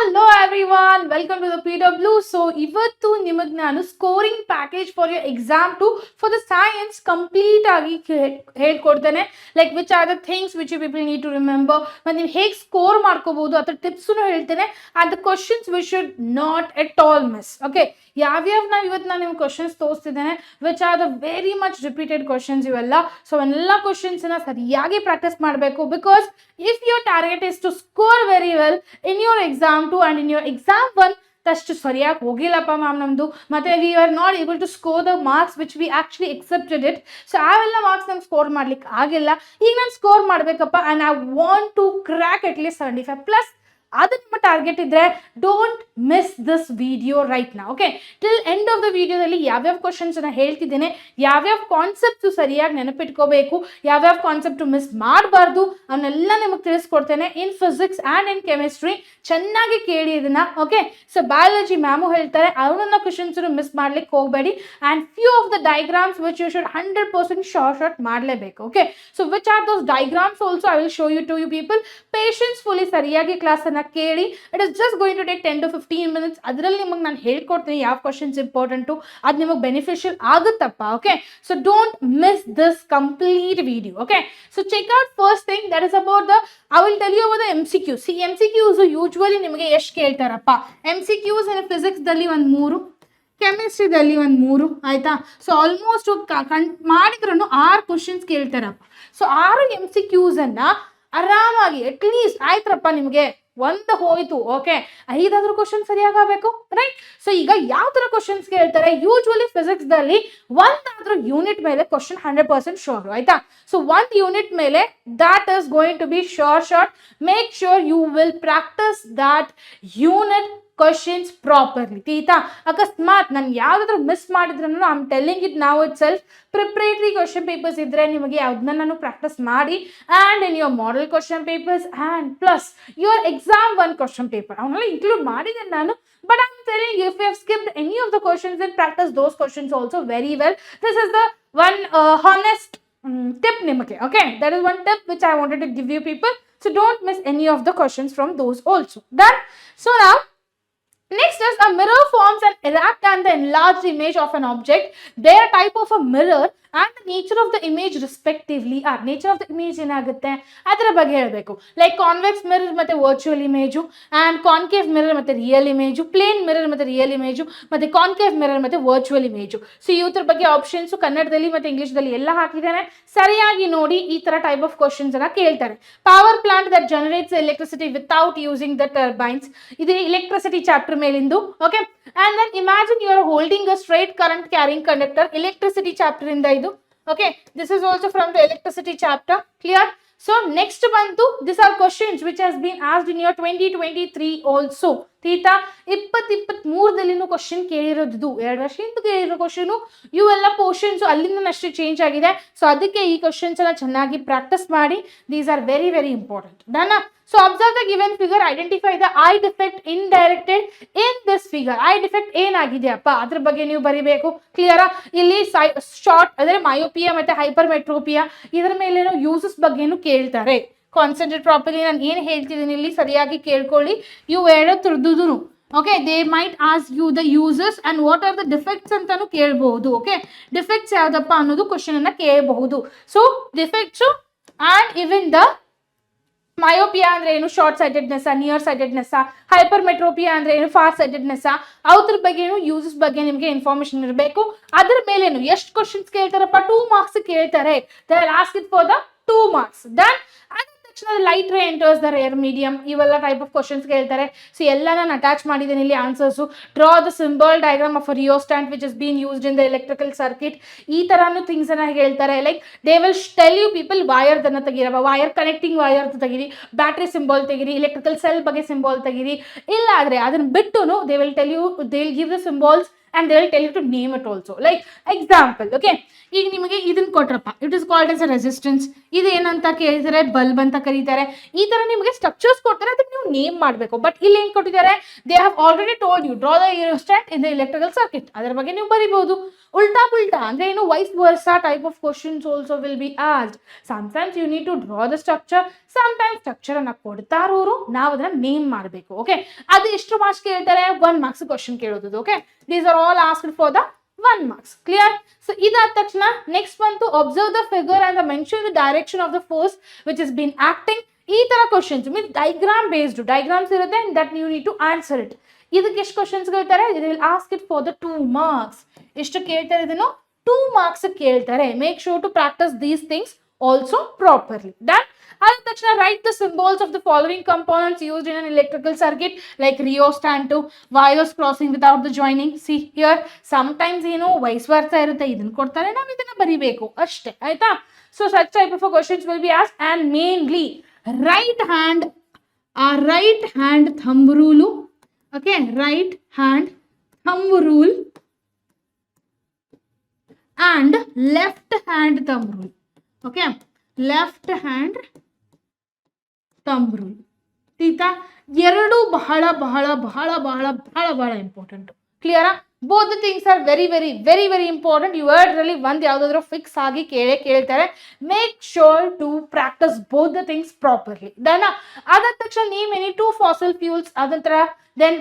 Hello everyone, welcome to the PW. So, ಇವತ್ತು ನಿಮಗೆ ನಾನು scoring package for your exam to for the science complete ಆಗಿ ಹೇಳ್ಕೊಡ್ತೇನೆ. Like which are the things which you people need to remember, ಮತ್ತು ನೀವು ಹೇಗೆ score ಮಾಡ್ಕೋಬಹುದು ಅದರ ಟಿಪ್ಸು ಹೇಳ್ತೇನೆ. And the questions we should not at all miss. Okay, ಯಾವ್ಯಾವ ಇವತ್ತು ನಾನು ನಿಮ್ಗೆ ಕ್ವಶನ್ಸ್ ತೋರಿಸ್ತಿದ್ದೇನೆ which are the very much repeated questions ಇವೆಲ್ಲ. ಸೊ ಎಲ್ಲ ಕ್ವಶನ್ಸ್ನ ಸರಿಯಾಗಿ ಪ್ರಾಕ್ಟೀಸ್ ಮಾಡಬೇಕು, because if your target is to score very well in your exam 2 and in your exam 1 ತಷ್ಟು ಸರಿಯಾಗಿ ಹೋಗಿಲ್ಲಪ್ಪ ಮ್ಯಾಮ್ ನಮ್ಮದು, ಮತ್ತು we are not able to score the marks which we actually expected it. So ಅವೆಲ್ಲ marks ನಮ್ಗೆ score ಮಾಡ್ಲಿಕ್ಕೆ ಆಗಿಲ್ಲ. ಈಗ ನಾನು ಸ್ಕೋರ್ ಮಾಡಬೇಕಪ್ಪ and I want to crack at least 75+. ಅದು ನಿಮ್ಮ ಟಾರ್ಗೆಟ್ ಇದ್ರೆ don't miss this video right ನಾ. Okay, till end of the ವಿಡಿಯೋದಲ್ಲಿ ಯಾವ್ಯಾವ ಕ್ವಶನ್ಸ್ ಹೇಳ್ತಿದ್ದೇನೆ, ಯಾವ್ಯಾವ ಕಾನ್ಸೆಪ್ಟು ಸರಿಯಾಗಿ ನೆನಪಿಟ್ಕೋಬೇಕು, ಯಾವ್ಯಾವ ಕಾನ್ಸೆಪ್ಟು ಮಿಸ್ ಮಾಡಬಾರ್ದು ಅವನ್ನೆಲ್ಲ ನಿಮಗೆ ತಿಳಿಸ್ಕೊಡ್ತೇನೆ. In physics and in chemistry ಚೆನ್ನಾಗಿ ಕೇಳಿ ಇದನ್ನ. ಓಕೆ, ಸೊ ಬಯಾಲಜಿ ಮ್ಯಾಮು ಹೇಳ್ತಾರೆ, ಅವನನ್ನ ಕ್ವಶನ್ಸ್ ಮಿಸ್ ಮಾಡ್ಲಿಕ್ಕೆ ಹೋಗಬೇಡಿ. And few of the diagrams which you should 100% short ಮಾಡಲೇಬೇಕು. Okay, so which are those diagrams also I will show you to you people. Patience fully ಸರಿಯಾಗಿ ಕ್ಲಾಸನ್ನು ಕೇಳಿ. It is just going to take 10 to 15 minutes. ಅದರಲ್ಲಿ ನಿಮಗೆ ನಾನು ಹೇಳ್ಕೊಡ್ತೀನಿ ಯಾವ questions important, ಅದು ನಿಮಗೆ ಬೆನಿಫಿಷಿಯಲ್ ಆಗುತ್ತಪ್ಪ. Okay, so don't miss this complete video. Okay, so check out first thing that is about the I will tell you about the MCQs. See MCQs usually ನಿಮಗೆ ಎಷ್ಟು ಕೇಳ್ತಾರಪ್ಪ? MCQs ಫಿಸಿಕ್ಸ್ದಲ್ಲಿ ಒಂದು 3, ಕೆಮಿಸ್ಟ್ರಿದಲ್ಲಿ ಒಂದು 3, ಆಯ್ತಾ? So almost ಮಾಡಿದ್ರೂ 6 questions ಕೇಳ್ತಾರಪ್ಪ. So 6 MCQs ಆರಾಮಾಗಿ at least ಆಯ್ತ್ರಪ್ಪ ನಿಮಗೆ ಒಂದು ಹೋಯ್ತು. ಓಕೆ, 5 ಕ್ವಶನ್ ಸರಿಯಾಗಬೇಕು, ರೈಟ್? ಸೊ ಈಗ ಯಾವ ತರ ಕ್ವಶನ್ಸ್ ಕೇಳ್ತಾರೆ? ಯೂಶ್ವಲಿ ಫಿಸಿಕ್ಸ್ದಲ್ಲಿ ಒಂದಾದ್ರೂ ಯೂನಿಟ್ ಮೇಲೆ ಕ್ವಶನ್ 100% ಶೋರ್, ಆಯ್ತಾ? ಸೊ ಒಂದು ಯೂನಿಟ್ ಮೇಲೆ that is going to be short. Make sure you will practice that unit questions properly. ತೀತಾ ಅಕಸ್ಮಾತ್ ನಾನು ಯಾವ್ದಾದ್ರು ಮಿಸ್ ಮಾಡಿದ್ರು I am telling it now itself. Preparatory question papers ಇದ್ರೆ ನಿಮಗೆ ಯಾವ್ದನ್ನ ನಾನು ಪ್ರಾಕ್ಟೀಸ್ ಮಾಡಿ, and in your model question papers and plus your exam 1 question paper ಅವನ್ನೆಲ್ಲ ಇನ್ಕ್ಲೂಡ್ ಮಾಡಿದ್ದೇನೆ ನಾನು. But I'm telling you, if you have skipped any of the questions, then practice those questions also very well. This is the one honest tip nimage. Okay, that is one tip which I wanted to give you people. So don't miss any of the questions from those also. Done? So now next is a mirror forms an erect and the enlarged image of an object. They are type of a mirror and the nature of the image respectively are. Nature of the image ಏನಾಗುತ್ತೆ ಅದರ ಬಗ್ಗೆ ಹೇಳಬೇಕು. Like convex mirror ಮತ್ತೆ virtual image, and concave mirror ಮತ್ತೆ real image, plane mirror ಮತ್ತೆ real image, ಮತ್ತೆ concave mirror ಮತ್ತೆ virtual image. So ಇವ್ರ ಬಗ್ಗೆ ಆಪ್ಷನ್ಸ್ ಕನ್ನಡದಲ್ಲಿ ಮತ್ತೆ ಇಂಗ್ಲಿಷ್ದಲ್ಲಿ ಎಲ್ಲ ಹಾಕಿದ್ದೇನೆ, ಸರಿಯಾಗಿ ನೋಡಿ. ಈ ತರ ಟೈಪ್ ಆಫ್ ಕ್ವಶನ್ಸ್ ಅನ್ನ ಕೇಳ್ತಾರೆ. Power plant that generates electricity without using the turbines, ಇದು ಎಲೆಕ್ಟ್ರಿಸಿಟಿ ಚಾಪ್ಟರ್ ಮೇಲಿಂದು. Okay, and then imagine you are holding a straight current carrying conductor, electricity chapter inda idu. Okay, this is also from the electricity chapter. Clear? So next bantu, these are questions which has been asked in your 2023 also. ತೀತಾ 2023 question ಕೇಳಿರೋದು, 2 ವರ್ಷದಿಂದ ಕೇಳಿರೋ question. ಇವೆಲ್ಲ portions ಅಲ್ಲಿಂದ ಅಷ್ಟೇ change ಆಗಿದೆ. So ಅದಕ್ಕೆ ಈ questions ಎಲ್ಲ ಚೆನ್ನಾಗಿ practice ಮಾಡಿ. These are very very important. Done? So observe the given figure, identify the eye defect indicated in this figure. Eye defect ಏನಾಗಿದೆಯಪ್ಪ ಅದ್ರ ಬಗ್ಗೆ ನೀವು ಬರಿಬೇಕು. ಕ್ಲಿಯರಾ? ಇಲ್ಲಿ ಶಾರ್ಟ್ ಅಂದರೆ ಮಯೋಪಿಯಾ ಮತ್ತೆ ಹೈಪರ್ ಮೆಟ್ರೋಪಿಯಾ ಇದರ ಮೇಲೇನೋ ಯೂಸಸ್ ಬಗ್ಗೆನೂ ಕೇಳ್ತಾರೆ. Concentrate properly. ನಾನು ಏನು ಹೇಳ್ತಿದ್ದೀನಿ ಇಲ್ಲಿ ಸರಿಯಾಗಿ ಕೇಳ್ಕೊಳ್ಳಿ. ಇವು ಎರಡು ತುರ್ದುನು. Okay, they might ask you the uses and what are the defects ಅಂತಾನು ಕೇಳಬಹುದು. ಓಕೆ, ಡಿಫೆಕ್ಟ್ಸ್ ಯಾವ್ದಪ್ಪ ಅನ್ನೋದು ಕ್ವಶನ್ ಅನ್ನ ಕೇಳಬಹುದು. So defects and even the myopia ಅಂದ್ರೆ ಏನು, short sightedness, near sightedness, hypermetropia ಅಂದ್ರೆ ಏನು, ಫಾರ್ ಸೈಟೆಡ್ನೆಸ್, ಅವ್ರ ಬಗ್ಗೆನು ಯೂಸಸ್ ಬಗ್ಗೆ ನಿಮಗೆ ಇನ್ಫಾರ್ಮೇಶನ್ ಇರಬೇಕು. ಅದ್ರ ಮೇಲೇನು ಎಷ್ಟು ಕ್ವಶನ್ಸ್ ಕೇಳ್ತಾರಪ್ಪ? 2 ಮಾರ್ಕ್ಸ್ ಕೇಳ್ತಾರೆ. They are asked for the 2 marks. Done? Light ray enters the rarer medium, ಇವೆಲ್ಲ ಟೈಪ್ ಆಫ್ ಕ್ವಶನ್ಸ್ ಕೇಳ್ತಾರೆ. ಸೊ ಎಲ್ಲ ನಾನು ಅಟ್ಯಾಚ್ ಮಾಡಿದ್ದೇನೆ ಇಲ್ಲಿ answers. Draw the symbol diagram of a rheostat which is been used in the electrical circuit. ಈ ತರಾನು things ಅನ್ನ ಹೇಳ್ತಾರೆ. Like they will tell you people ವೈರ್ದನ್ನ ತೆಗೀರವ, ವೈರ್ ಕನೆಕ್ಟಿಂಗ್ ವೈರ್ ತೆಗೀರಿ, ಬ್ಯಾಟ್ರಿ ಸಿಂಬಲ್ ತೆಗೀರಿ, ಎಲೆಕ್ಟ್ರಿಕಲ್ ಸೆಲ್ ಬಗ್ಗೆ ಸಿಂಬಲ್ ತೆಗೀರಿ. ಇಲ್ಲ ಆದರೆ ಅದನ್ನ ಬಿಟ್ಟು they will tell you, they will give the symbols and they will tell you to name it also. Like example, okay, ಈಗ ನಿಮಗೆ ಇದನ್ನ Kotrappa, it is called as a resistance, ಇದು ಏನಂತ ಕೇಳಿದರೆ ಬಲ್ಬ್ ಅಂತ ಕರೀತಾರೆ. ಈ ತರ ನಿಮಗೆ ಸ್ಟ್ರಕ್ಚರ್ಸ್ ಕೊಡ್ತಾರೆ, ಅದಕ್ಕೆ ನೀವು ನೇಮ್ ಮಾಡಬೇಕು. ಬಟ್ ಇಲ್ಲಿ ಏನ್ ಕೊಟ್ಟಿದ್ದಾರೆ, they have already told you draw the rheostat in the electrical circuit. ಅದರ ಬಗ್ಗೆ ನೀವು ಬರೀಬಹುದು. ಉಲ್ಟಾ ಪುಲ್ಟಾ ಅಂದ್ರೆ ಏನು, vice versa type of questions also will be asked. Sometimes you need to draw the structure, sometimes structure ಅನ್ನ ಕೊಡ್ತಾರೋರು, ನಾವು ಅದನ್ನ ನೇಮ್ ಮಾಡಬೇಕು. ಓಕೆ, ಅದು ಎಷ್ಟು ಮಾರ್ಕ್ಸ್ ಕೇಳ್ತಾರೆ, 1 ಮಾರ್ಕ್ಸ್ ಕ್ವಶನ್ ಕೇಳೋದು. Okay, these are all asked for the 1 marks. Clear? So ಇದಾದ ತಕ್ಷಣ ನೆಕ್ಸ್ಟ್ ಬಂತು observe the figure and mention the direction of the force which is been acting. ಈ ತರ questions means diagram based, diagrams ಇರುತ್ತೆ, that you need to answer it. ಇದಕ್ಕೆ ಎಷ್ಟು questions ಕೇಳ್ತಾರೆ, ಇದು will ask it for the 2 marks. ಎಷ್ಟು ಕೇಳ್ತಾರೆ ಇದನ್ನು, 2 ಮಾರ್ಕ್ಸ್ ಕೇಳ್ತಾರೆ. Make sure to practise these things also properly. Done. ಆದ ತಕ್ಷಣ write the symbols of the following components used in an electrical circuit like rheostat, wires crossing without the joining. See here sometimes ಏನು vice versa ಇರುತ್ತೆ, ಇದನ್ನ ಕೊಡ್ತಾರೆ, ನಾವು ಇದನ್ನ ಬರಿಬೇಕು ಅಷ್ಟೇ. ಆಯ್ತಾ? So such type of questions will be asked. And mainly right hand thumb rule. Okay, right hand thumb rule and left hand thumb rule. Okay, left hand thumb rule. Tita, ಎರಡು ಬಹಳ ಬಹಳ ಬಹಳ ಬಹಳ ಬಹಳ ಬಹಳ ಇಂಪಾರ್ಟೆಂಟ್. ಕ್ಲಿಯರಾ? Both the things are very very very very important. ಇವೆರಡರಲ್ಲಿ ಒಂದು ಯಾವುದಾದ್ರೂ ಫಿಕ್ಸ್ ಆಗಿ ಕೇಳ್ತಾರೆ. Make sure to practice both the things properly. Done. ಅದಾದ ತಕ್ಷಣ ನೀವು ಎನಿ 2 ಫಾಸಿಲ್ ಫ್ಯೂಲ್ಸ್, ಅದಂತರ then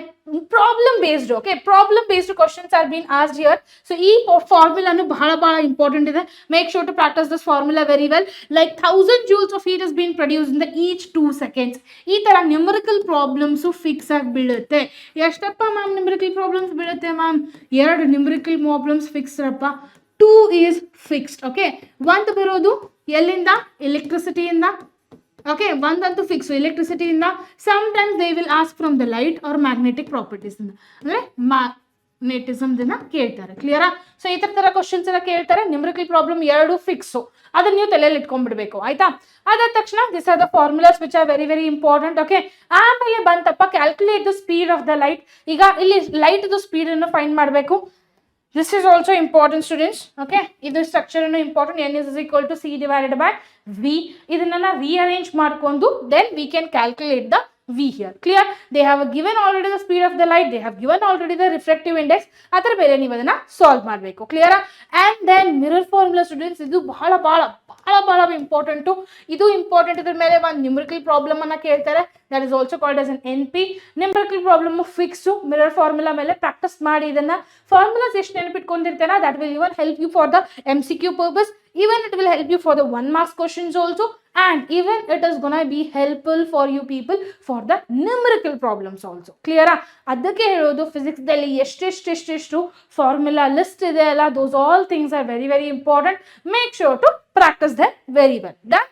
problem based. Okay, problem based questions are being asked here. So ee formula nu bahala important ide. Make sure to practice this formula very well. Like 1000 joules of heat is being produced in the each 2 seconds. Ee tara numerical problems fix ag bidutte. Eshtappa ma'am numerical problems bidutte ma'am? 2 numerical problems fixed rappa. 2 is fixed. Okay, ಒಂದು ಬರೋದು ಎಲ್ಲಿಂದ, electricity ಇಂದ. Okay, ಒಂದಂತೂ fix electricity ಇಂದ. Sometimes they will ask from the light or magnetic properties ಇಂದ, ಅಂದ್ರೆ magnetism ದಿನ ಕೇಳ್ತಾರೆ. ಕ್ಲಿಯರಾ? ಸೊ ಈ ತರ ಕ್ವಶನ್ಸ್ ಎಲ್ಲ ಕೇಳ್ತಾರೆ. ನ್ಯೂಮರಿಕಲ್ ಪ್ರಾಬ್ಲಮ್ 2 ಫಿಕ್ಸು, ಅದನ್ನ ನೀವು ತಲೆಯಲ್ಲಿ ಇಟ್ಕೊಂಡ್ಬಿಡ್ಬೇಕು. ಆಯ್ತಾ? ಅದಾದ ತಕ್ಷಣ this are the formulas which are very very important. Okay, ಆಮೇಲೆ ಬಂತಪ್ಪ calculate the speed of the light. ಈಗ ಇಲ್ಲಿ ಲೈಟ್ ಸ್ಪೀಡ್ ಅನ್ನು ಫೈಂಡ್ ಮಾಡಬೇಕು. This is also important, students. Okay, this structure is important. N is equal to C divided by V. Idana rearrange ಮಾಡ್ಕೊಂಡು then we can calculate the V here. Clear? They have given already the speed of the light. They have given already the refractive index. ಅದರ ಮೇಲೆ ನೀವು ಅದನ್ನ solve ಮಾಡಬೇಕು. ಕ್ಲಿಯರಾ? And then mirror formula, students, ಇದು ಬಹಳ ಬಹಳ ಬಹಳ ಬಹಳ ಇಂಪಾರ್ಟೆಂಟ್. ಇದು ಇಂಪಾರ್ಟೆಂಟ್. ಇದ್ರ ಮೇಲೆ ಒಂದು ನ್ಯೂಮರಿಕಲ್ ಪ್ರಾಬ್ಲಮ್ ಅನ್ನ ಕೇಳ್ತಾರೆ. That is also called as an NP. Numerical problem fix. Mirror formula ಮೇಲೆ ಪ್ರಾಕ್ಟೀಸ್ ಮಾಡಿ ಇದನ್ನ. ಫಾರ್ಮುಲಾಸ್ ಎಷ್ಟು ನೆನಪಿಟ್ಕೊಂಡಿರ್ತೀರಾ, that will even help you for the MCQ purpose. Even it will help you for the 1 marks questions also, and even it is gonna be helpful for you people for the numerical problems also. Clear? ಅದಕ್ಕೆ ಹೇಳೋದು physics ದಲ್ಲಿ ಎಷ್ಟೆಷ್ಟು formula list ಇದೆ ಅಲ್ಲ, those all things are very very important. Make sure to practice them very well. Done?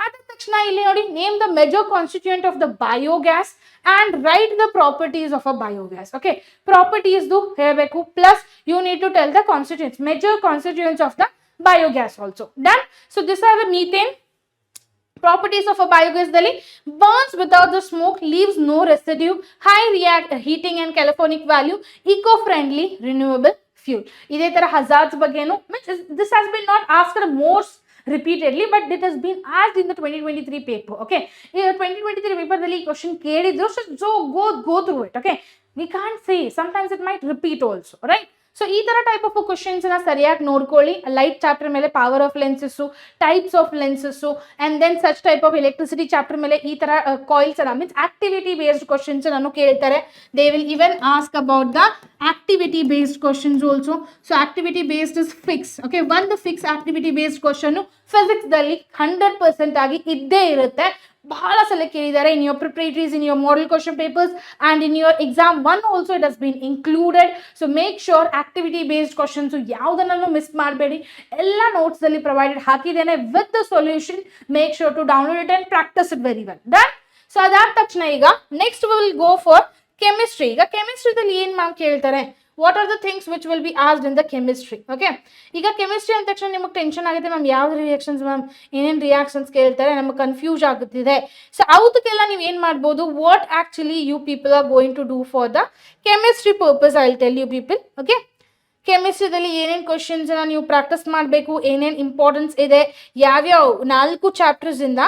ಅದ ತಕ್ಷಣ ಇಲ್ಲಿ ನೋಡಿ, name the major constituent of the biogas and write the properties of a biogas. Okay, properties do ಹೇಳಬೇಕು, plus you need to tell the constituents, major constituents of the biogas also. Done? So these are the methane properties of a biogas. Dali burns without the smoke, leaves no residue, high heating and calorific value, eco-friendly, renewable fuel. ಇದೇ ತರ hazards ಬಗ್ಗೆನು, this has been not asked more repeatedly, but it has been asked in the 2023 paper. Okay, in 2023 paper dalli question ಕೇಳಿದ್ರು, so go through it. Okay, we can't say, sometimes it might repeat also, right? So ಈ ತರ type of questions ನ ಸರಿಯಾಗಿ ನೋಡ್ಕೊಳ್ಳಿ. Light chapter ಮೇಲೆ power of lenses, types of lenses, and then such type of electricity chapter ಮೇಲೆ ಈ ತರ coils ಅಲ್ಲ, ಮೀನ್ಸ್ ಆಕ್ಟಿವಿಟಿ ಬೇಸ್ಡ್ ಕ್ವಶನ್ಸ್ ನಾನು ಕೇಳ್ತಾರೆ. They will even ask about the activity based questions also. So activity based is fix. Okay, ಒಂದು fix activity based question physics ದಲ್ಲಿ 100% ಆಗಿ ಇದ್ದೇ ಇರುತ್ತೆ. ಬಹಳ ಸಲ ಕೇಳಿದ್ದಾರೆ in your preparatories, in your model question papers and in your exam 1 also it has been included. So make sure activity based questions ಯಾವುದನ್ನು miss ಮಾಡಬೇಡಿ. ಎಲ್ಲ ನೋಟ್ಸ್ ಅಲ್ಲಿ ಪ್ರೊವೈಡೆಡ್ ಹಾಕಿದ್ದೇನೆ with the solution. Make sure to download it and practise it very well. Done? So ಅದಾದ ತಕ್ಷಣ ಈಗ next will go for chemistry. ಈಗ ಕೆಮಿಸ್ಟ್ರಿದಲ್ಲಿ ಏನ್ ಮ್ಯಾಮ್ ಕೇಳ್ತಾರೆ, what are the things which will be asked in the chemistry? Okay, ಈಗ chemistry ಅಂದ ತಕ್ಷಣ ನಿಮಗೆ ಟೆನ್ಷನ್ ಆಗುತ್ತೆ, ಮ್ಯಾಮ್ ಯಾವ್ದು ರಿಯಾಕ್ಷನ್ಸ್ ಮ್ಯಾಮ್, ಏನೇನು ರಿಯಾಕ್ಷನ್ಸ್ ಕೇಳ್ತಾರೆ, ನಮಗೆ ಕನ್ಫ್ಯೂಸ್ ಆಗುತ್ತಿದೆ. ಸೊ ಅವದಕ್ಕೆಲ್ಲ ನೀವು ಏನು ಮಾಡ್ಬೋದು, what actually you people are going to do for the chemistry purpose, I will tell you people. Okay, ಕೆಮಿಸ್ಟ್ರಿದಲ್ಲಿ ಏನೇನು ಕ್ವಶನ್ಸ್ನ ನೀವು ಪ್ರಾಕ್ಟೀಸ್ ಮಾಡಬೇಕು, ಏನೇನು ಇಂಪಾರ್ಟೆನ್ಸ್ ಇದೆ, ಯಾವ್ಯಾವ 4 ಚಾಪ್ಟರ್ಸಿಂದ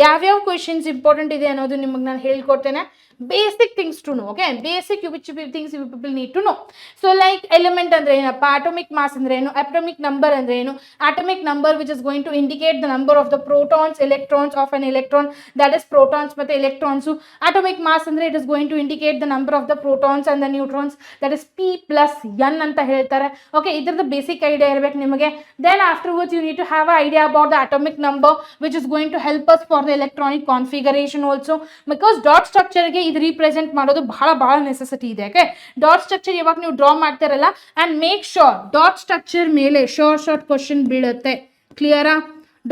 ಯಾವ್ಯಾವ ಕ್ವಶನ್ಸ್ ಇಂಪಾರ್ಟೆಂಟ್ ಇದೆ ಅನ್ನೋದು ನಿಮಗೆ ನಾನು ಹೇಳ್ಕೊಡ್ತೇನೆ. Basic things to know, okay, basic which things you people need to know. So like element ಅಂದ್ರೆ ಏನಪ್ಪ, ಅಟೋಮಿಕ್ ಮಾಸ್ ಅಂದ್ರೆ ಏನು, ಅಟೋಮಿಕ್ ನಂಬರ್ ಅಂದ್ರೆ ಏನು, atomic number which is going to indicate the number of the protons electrons of an electron, that is protons ಮತ್ತೆ electrons. Atomic mass ಅಂದ್ರೆ it is going to indicate the number of the protons and the neutrons, that is P+N ಅಂತ ಹೇಳ್ತಾರೆ. Okay, ಇದ್ರದ್ದು basic idea ಇರಬೇಕು ನಿಮಗೆ. Then afterwards you need to have a idea about the atomic number which is going to help us for the electronic configuration also, because dot ಸ್ಟ್ರಕ್ಚರ್ಗೆ ಇದು represent ಮಾಡೋದು ಬಹಳ necessity ಇದೆ. ಓಕೆ, ಡಾಟ್ ಸ್ಟ್ರಕ್ಚರ್ ಯಾವಾಗ ನೀವು draw ಮಾಡ್ತಿರಲ್ಲ, and make sure dot structure ಮೇಲೆ short question ಬೀಳುತ್ತೆ. ಕ್ಲಿಯರಾ?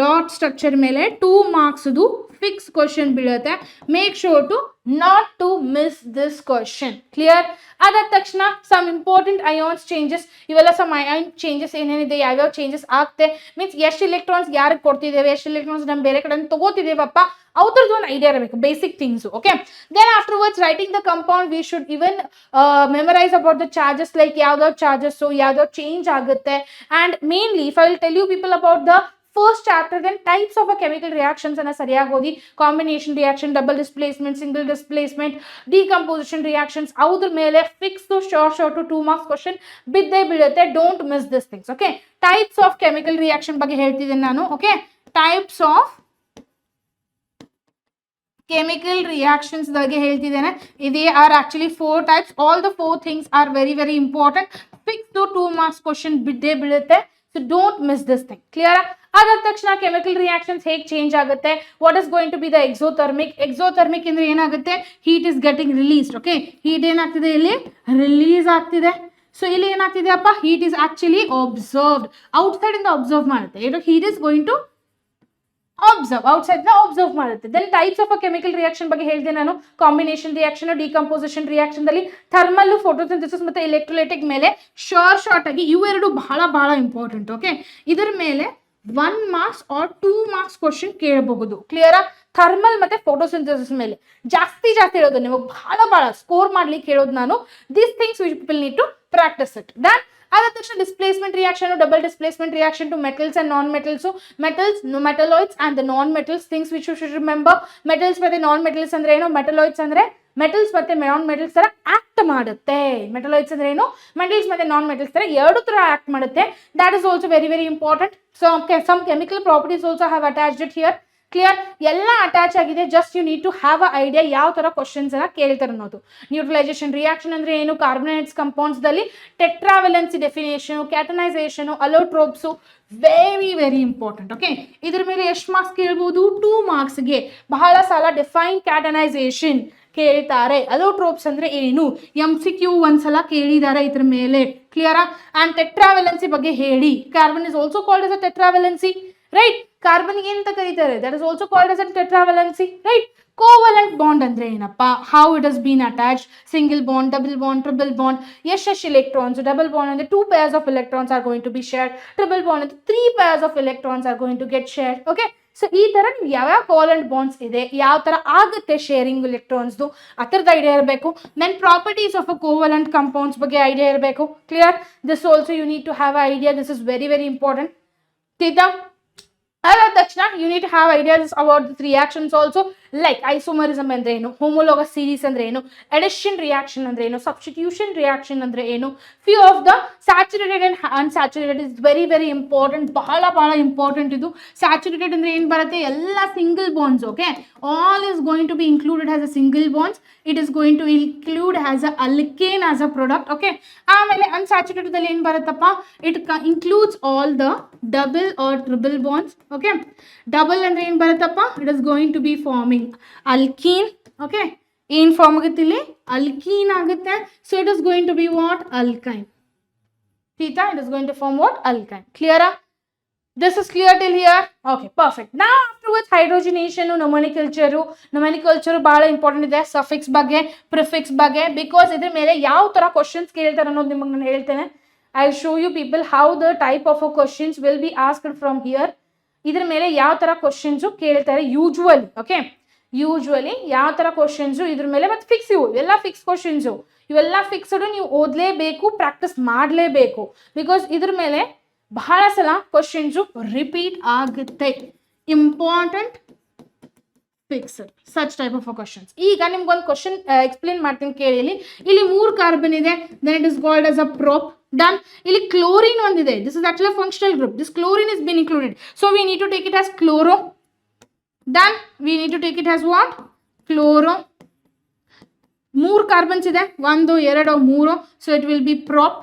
ಡಾಟ್ ಸ್ಟ್ರಕ್ಚರ್ ಮೇಲೆ 2 marks ಫಿಕ್ಸ್ ಕ್ವಶನ್ ಬೀಳುತ್ತೆ. Make sure to not to miss this question. Clear? ಅದಾದ ತಕ್ಷಣ ಸಮ್ ಇಂಪಾರ್ಟೆಂಟ್ ಅಯಾನ್ಸ್ ಚೇಂಜಸ್, ಇವೆಲ್ಲ ಸಮ್ ಅಯಾನ್ ಚೇಂಜಸ್ ಏನೇನಿದೆ, ಯಾವ್ಯಾವ ಚೇಂಜಸ್ ಆಗ್ತೆ, ಮೀನ್ಸ್ ಎಷ್ಟು ಎಲೆಕ್ಟ್ರಾನ್ಸ್ ಯಾರಿಗೆ ಕೊಡ್ತಿದ್ದೇವೆ, ಎಷ್ಟು ಎಲೆಕ್ಟ್ರಾನ್ಸ್ ನಮ್ಮ ಬೇರೆ ಕಡೆ ತಗೋತಿದ್ದೇವಪ್ಪ, ಅವ್ರದ್ದು ಒಂದು ಐಡಿಯಾ ಇರಬೇಕು, basic things. Okay, then afterwards writing the compound we should even memorise about the charges, like ಯಾವ್ದಾವ್ ಚಾರ್ಜಸ್ ಯಾವ್ದಾವ್ ಚೇಂಜ್ ಆಗುತ್ತೆ. And mainly if I will tell you people about the first chapter, then types of a chemical reactions ಅನ್ನ ಸರಿಯಾಗಿ ಓದಿ. Combination reaction, double displacement, single displacement, decomposition reactions, ಅವ್ರ ಮೇಲೆ fix short 2 marks question ಬಿದ್ದೇ ಬೀಳುತ್ತೆ. Don't miss this things. Okay, types of chemical reaction ಬಗ್ಗೆ ಹೇಳ್ತಿದ್ದೇನೆ ನಾನು. Okay, types of chemical reactions ಬಗ್ಗೆ ಹೇಳ್ತಿದ್ದೇನೆ. They are actually 4 types. All the 4 things are very important. Fix to 2 marks question ಬಿದ್ದೇ ಬೀಳುತ್ತೆ. So don't miss this thing. Clear? ಅದಾದ ತಕ್ಷಣ chemical reactions ಹೇಗೆ change ಆಗುತ್ತೆ, what is going to be the exothermic ಅಂದ್ರೆ ಏನಾಗುತ್ತೆ, heat is getting released. Okay, heat ಏನಾಗ್ತಿದೆ, ಇಲ್ಲಿ release ಆಗ್ತಿದೆ. ಸೊ ಇಲ್ಲಿ ಏನಾಗ್ತಿದೆ ಅಪ್ಪ, heat is actually observed, outside ಇಂದ ಅಬ್ಸರ್ವ್ ಮಾಡುತ್ತೆ. Heat is going to observe ಮಾಡುತ್ತೆ. Then types of a chemical reaction ಬಗ್ಗೆ ಹೇಳಿದೆ ನಾನು. ಕಾಂಬಿನೇಷನ್ ರಿಯಾಕ್ಷನ್, ಡಿಕಂಪೋಸಿಷನ್ ರಿಯಾಕ್ಷನ್ ದಲ್ಲಿ ಥರ್ಮಲ್, ಫೋಟೋಸಿಂಥೆಸಿಸ್ ಮತ್ತೆ ಎಲೆಕ್ಟ್ರೋಲೈಟಿಕ್ ಮೇಲೆ ಶಾರ್ಟ್ ಆಗಿ ಇವೆರಡು ಬಹಳ ಇಂಪಾರ್ಟೆಂಟ್. ಓಕೆ, ಇದರ ಮೇಲೆ 1 marks or 2 marks ಕ್ವಶನ್ ಕೇಳಬಹುದು. ಕ್ಲಿಯರಾ? ಥರ್ಮಲ್ ಮತ್ತೆ ಫೋಟೋಸಿಂಥೆಸಿಸ್ ಮೇಲೆ ಜಾಸ್ತಿ ಹೇಳೋದು, ನಿಮಗೆ ಬಹಳ ಸ್ಕೋರ್ ಮಾಡ್ಲಿಕ್ಕೆ ಹೇಳೋದು ನಾನು. These things which people need to practise it. Then ಅದಾದ ತಕ್ಷಣ displacement reaction, double displacement reaction to metals and non metals, metalloids and the non metals, things which you should remember. Metals ಮತ್ತೆ non metals ಅಂದ್ರೆ ಏನು, metalloids ಅಂದ್ರೆ metals ಮತ್ತೆ non metals ತರ act ಮಾಡುತ್ತೆ. Metalloids ಅಂದ್ರೆ ಏನು, ಮೆಟಲ್ಸ್ ಮತ್ತೆ ನಾನ್ ಮೆಟಲ್ಸ್ ತರ 2 ತರ ಆಕ್ಟ್ ಮಾಡುತ್ತೆ. That is also very important. So some chemical properties also have attached it here. Clear? ಎಲ್ಲ ಅಟ್ಯಾಚ್ ಆಗಿದೆ. Just you need to have a idea ಯಾವ ತರ ಕ್ವಶನ್ಸ್ ಅನ್ನ ಕೇಳ್ತಾರೆ ಅನ್ನೋದು. ನ್ಯೂಟ್ರಲೈಸೇಷನ್ ರಿಯಾಕ್ಷನ್ ಅಂದ್ರೆ ಏನು, ಕಾರ್ಬನೇಟ್ಸ್ ಕಂಪೌಂಡ್ಸ್ ದಲ್ಲಿ ಟೆಟ್ರಾವೆಲೆನ್ಸಿ ಡೆಫಿನೇಷನ್, ಕ್ಯಾಟನೈಸೇಷನ್, ಅಲೋಟ್ರೋಪ್ಸ್, ವೆರಿ ಇಂಪಾರ್ಟೆಂಟ್. ಓಕೆ, ಇದ್ರ ಮೇಲೆ ಎಷ್ಟು ಮಾರ್ಕ್ಸ್ ಕೇಳಬಹುದು, 2 marksಗೆ. ಬಹಳ ಸಲ ಡಿಫೈನ್ ಕ್ಯಾಟನೈಸೇಷನ್ ಕೇಳ್ತಾರೆ. ಅಲೋಟ್ರೋಪ್ಸ್ ಅಂದ್ರೆ ಏನು, MCQ ಒಂದ್ಸಲ ಕೇಳಿದ್ದಾರೆ ಇದ್ರ ಮೇಲೆ. ಕ್ಲಿಯರಾ? ಅಂಡ್ ಟೆಟ್ರಾವೆಲೆನ್ಸಿ ಬಗ್ಗೆ ಹೇಳಿ. Carbon is also called as a tetravalency, right? Carbon ಏನಂತ ಕರೀತಾರೆ, that is also called as a tetravalency, right? Covalent bond ಅಂದ್ರೆ ಏನಪ್ಪಾ, how it has been attached, single bond, double bond, triple bond, ಎಷ್ಟು electrons. Double bond ಅಂದ್ರೆ 2 pairs of electrons are going to be shared. Triple bond ಅಂದ್ರೆ 3 pairs of electrons are going to get shared. Okay, so ಈ ತರ ನೀವು ಯಾವ್ಯಾವ covalent bonds ಇದೆ, ಯಾವ ತರ ಆಗುತ್ತೆ ಶೇರಿಂಗ್ ಎಲೆಕ್ಟ್ರಾನ್ಸ್ದು, ಆ ಥರದ ಐಡಿಯಾ ಇರಬೇಕು. Then properties of a covalent compounds ಬಗ್ಗೆ ಐಡಿಯಾ ಇರಬೇಕು. Clear? This also you need to have idea. This is very important. ತೀತಾ? ಅದಾದ ತಕ್ಷಣ you need to have ideas about this reactions also, like isomerism ಅಂದ್ರೆ ಏನು, homologous series ಅಂದ್ರೆ ಏನು, edition reaction ಅಂದ್ರೆ ಏನು, ಸಬ್ಸ್ಟಿಟ್ಯೂಷನ್ ರಿಯಾಕ್ಷನ್ ಅಂದ್ರೆ ಏನು, few of the saturated and unsaturated is very important. ಬಹಳ ಇಂಪಾರ್ಟೆಂಟ್ ಇದು. ಸ್ಯಾಚುರೇಟೆಡ್ ಅಂದ್ರೆ ಏನು ಬರುತ್ತೆ, ಎಲ್ಲ single bonds. Okay, all is going to be included as a single bonds. It is going to include as a alkane as a product. Okay, ಆಮೇಲೆ unsaturated ಅಲ್ಲಿ ಏನು ಬರುತ್ತಪ್ಪ, it includes all the double or triple bonds. Okay, double ಅಂದ್ರೆ ಏನು ಬರುತ್ತಪ್ಪ, it is going to be farming alkene. Okay, ಏನ್ form ಆಗುತ್ತೆ ಇಲ್ಲಿ, alkene ಆಗುತ್ತೆ. So it is going to be what, alkyne. theta, it is going to form what, alkyne. Clear? This is clear till here? Okay, perfect. Now afterwards hydrogenation, nomenclature ಬಹಳ important ಇದೆ. Suffix ಬಗ್ಗೆ, prefix ಬಗ್ಗೆ, because ಇದ್ರ ಮೇಲೆ ಯಾವ ತರ questions ಕೇಳ್ತಾರೆ ಅನ್ನೋದು ನಿಮಗೆ ನಾನು ಹೇಳ್ತೇನೆ. I will show you people how the type of questions will be asked from here. ಇದ್ರ ಮೇಲೆ ಯಾವ ತರ ಕ್ವಶನ್ಸ್ ಕೇಳ್ತಾರೆ ಯೂಶುವಲಿ. ಓಕೆ, ಯೂಶ್ವಲಿ ಯಾವ ಥರ ಕ್ವಶನ್ಸು ಇದ್ರ ಮೇಲೆ ಮತ್ತು ಫಿಕ್ಸ್ ಇವೆಲ್ಲ ಫಿಕ್ಸ್ ಕ್ವಶನ್ಸು, ಇವೆಲ್ಲ ಫಿಕ್ಸ್ಡು ನೀವು ಓದಲೇಬೇಕು, ಪ್ರಾಕ್ಟೀಸ್ ಮಾಡಲೇಬೇಕು. ಬಿಕಾಸ್ ಇದ್ರ ಮೇಲೆ ಬಹಳ ಸಲ ಕ್ವಶನ್ಸು ರಿಪೀಟ್ ಆಗುತ್ತೆ. Important fixed such type of questions. ಈಗ ನಿಮ್ಗೊಂದು ಕ್ವಶನ್ ಎಕ್ಸ್ಪ್ಲೇನ್ ಮಾಡ್ತೀನಿ ಕೇಳಿ. ಇಲ್ಲಿ 3 ಕಾರ್ಬನ್ ಇದೆ, then it is called as a prop. Done. ಇಲ್ಲಿ ಕ್ಲೋರಿನ್ ಒಂದಿದೆ, this is actually functional group, this chlorine is been included, so we need to take it as chloro. Done. We need to take it as what? Chloro. 3 carbons ಇದೆ, 1 2 3, so it will be prop.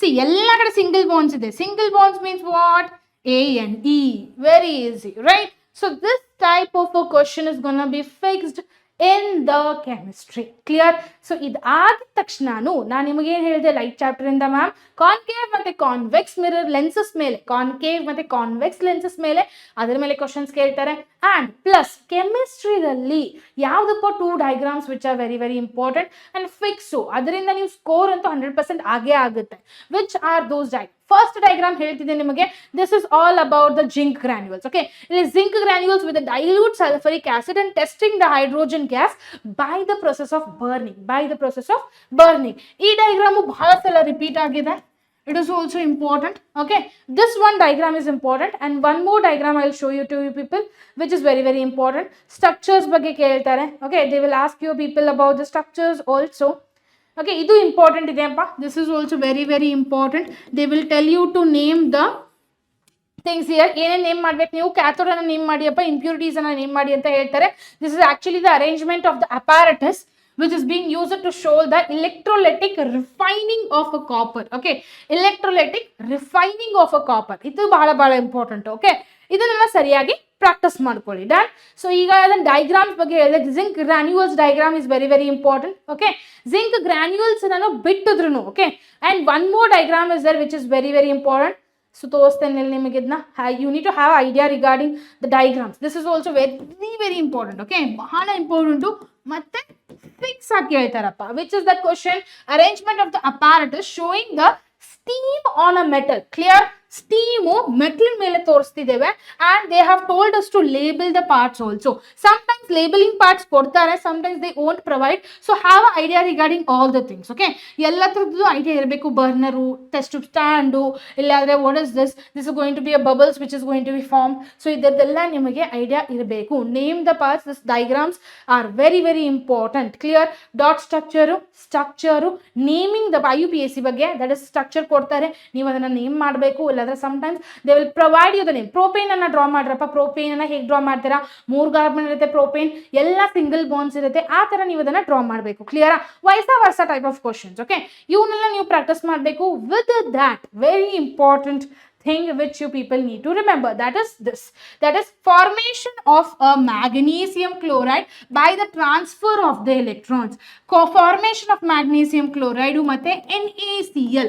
See ಎಲ್ಲ ಕಡೆ single bonds ಇದೆ. Single bonds means what? A and E. Very easy, right? So this type of a question is gonna be fixed in the chemistry. Clear? So ಇದು ಆಗಿದ ತಕ್ಷಣ ನಾನು ನಿಮಗೆ ಏನು ಹೇಳಿದೆ ಲೈಟ್ ಚಾಪ್ಟರ್ ಇಂದ ಮ್ಯಾಮ್, ಕಾನ್ಕೇವ್ ಮತ್ತೆ ಕಾನ್ವೆಕ್ಸ್ ಮಿರರ್ ಲೆನ್ಸಸ್ ಮೇಲೆ, ಕಾನ್ಕೇವ್ ಮತ್ತೆ ಕಾನ್ವೆಕ್ಸ್ ಲೆನ್ಸಸ್ ಮೇಲೆ ಅದರ ಮೇಲೆ ಕ್ವಶನ್ಸ್ ಕೇಳ್ತಾರೆ. ಆ್ಯಂಡ್ ಪ್ಲಸ್ ಕೆಮಿಸ್ಟ್ರಿದಲ್ಲಿ ಯಾವುದಪ್ಪ 2 diagrams which are very very important and fix, ಅದರಿಂದ ನೀವು ಸ್ಕೋರ್ ಅಂತೂ 100% ಆಗೇ ಆಗುತ್ತೆ. Which are those diagram? First diagram ಹೇಳ್ತಿದ್ದೆ ನಿಮಗೆ, this is all about the zinc granules. Okay, ಇಲ್ಲಿ zinc granules with dilute sulphuric acid and testing the hydrogen gas by the process of burning. ಈ diagram ಬಹಳ ಸಲ repeat ಆಗಿದೆ. It is also important. Okay, this one diagram is important, and one more diagram I will show you to you people, which is very very important. Structures ಬಗ್ಗೆ ಕೇಳ್ತಾರೆ. Okay, they will ask you people about the structures also. Okay, ಇದು important ಇದೆಯಪ್ಪ. This is also very very important. They will tell you to name the things here. ಏನೇನು name ಮಾಡ್ಬೇಕು ನೀವು? Cathode ಅನ್ನ name ಮಾಡಿಯಪ್ಪ, impurities ಅನ್ನ name ಮಾಡಿ ಅಂತ ಹೇಳ್ತಾರೆ. This is actually the arrangement of the apparatus which is being used to show the electrolytic refining of a copper. Okay, electrolytic refining of a copper. ಇದು ಬಹಳ important. Okay, ಇದನ್ನೆಲ್ಲ ಸರಿಯಾಗಿ practice ಮಾಡ್ಕೊಳ್ಳಿ. Done. So ಈಗ ಅದನ್ನ diagrams ಬಗ್ಗೆ ಹೇಳಿದೆ. Zinc granules diagram is very very important. Okay, zinc granules ನಾನು ಬಿಟ್ಟಿದ್ರು. Okay, and one more diagram is there which is very very important. So ತೋರಿಸ್ತೇನೆ ನಿಮಗೆ ಇದನ್ನ. You need to have idea regarding the diagrams. This is also very very important. Okay, ಬಹಳ important. ಮತ್ತೆ fix ಆಗಿ ಹೇಳ್ತಾರಪ್ಪ. Which is the question? Arrangement of the apparatus showing the steam on a metal. Clear? Steam metal ಮೇಲೆ ತೋರಿಸ್ತಿದ್ದೇವೆ and they have told us to label the parts also. Sometimes labeling parts ಕೊಡ್ತಾರೆ, sometimes they won't provide. So have an idea regarding all the things. Okay, ಎಲ್ಲ ತರದ್ದು idea ಇರಬೇಕು. ಬರ್ನರು, test stand, ಇಲ್ಲಾಂದ್ರೆ what is this? This is going to be a bubbles which is going to be formed. So ಇದೆಲ್ಲ ನಿಮಗೆ idea ಇರಬೇಕು. Name the parts. This diagrams are very very important. Clear? Dot structure naming the IUPAC ಬಗ್ಗೆ, that is structure ಕೊಡ್ತಾರೆ, ನೀವು ಅದನ್ನ name ಮಾಡಬೇಕು. ಇಲ್ಲಾಂದ್ರೆ sometimes they will provide you the name. Propane ಅನ್ನ ಡ್ರಾ ಮಾಡ್ರಪ್ಪ. ಪ್ರೋಪೇನ್ ಅನ್ನ ಹೇಗೆ ಡ್ರಾ ಮಾಡ್ತೀರಾ? 3 ಕಾರ್ಬನ್ ಇರುತ್ತೆ, ಪ್ರೋಪೇನ್ ಎಲ್ಲ ಸಿಂಗಲ್ ಬಾಂಡ್ಸ್ ಇರುತ್ತೆ, ಆ ತರ ನೀವು ಅದನ್ನ ಡ್ರಾ ಮಾಡಬೇಕು. ಕ್ಲಿಯರಾ? Vice versa type of questions. Okay, ಇವನ್ನೆಲ್ಲ ನೀವು ಪ್ರಾಕ್ಟೀಸ್ ಮಾಡಬೇಕು. With that very important thing which you people need to remember, that is this, that is formation of a magnesium chloride by the transfer of the electrons. Formation of magnesium chloride ಮತ್ತೆ NaCl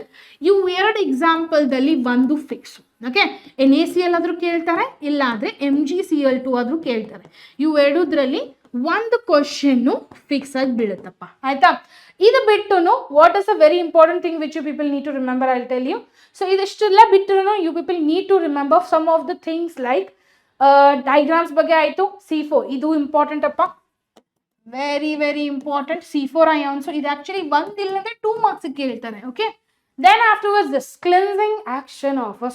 ಇವು 2 example ದಲ್ಲಿ ಒಂದು fix. Okay, NaCl ಆದ್ರೂ ಕೇಳ್ತಾರೆ, ಇಲ್ಲ ಅಂದ್ರೆ MgCl2 ಆದ್ರೂ ಕೇಳ್ತಾರೆ. ಇವು ಎರಡರಲ್ಲಿ ಒಂದು ಕ್ವಶನ್ ಫಿಕ್ಸ್ ಆಗಿ ಬೀಳುತ್ತಪ್ಪ. ಆಯ್ತಾ? ಇದು ಬಿಟ್ಟು what is a very important thing which you people need to remember, I will tell you. So ಇದಿಷ್ಟೆಲ್ಲ ಬಿಟ್ಟು you people need to remember some of the things like diagrams ಬಗ್ಗೆ ಆಯಿತು. C4 ಇದು important ಅಪ್ಪ, very very important. C4 ions ಇದು actually 1 ಇಲ್ಲಂದ್ರೆ 2 marks ಕೇಳ್ತಾರೆ. Okay, then afterwards this cleansing action of a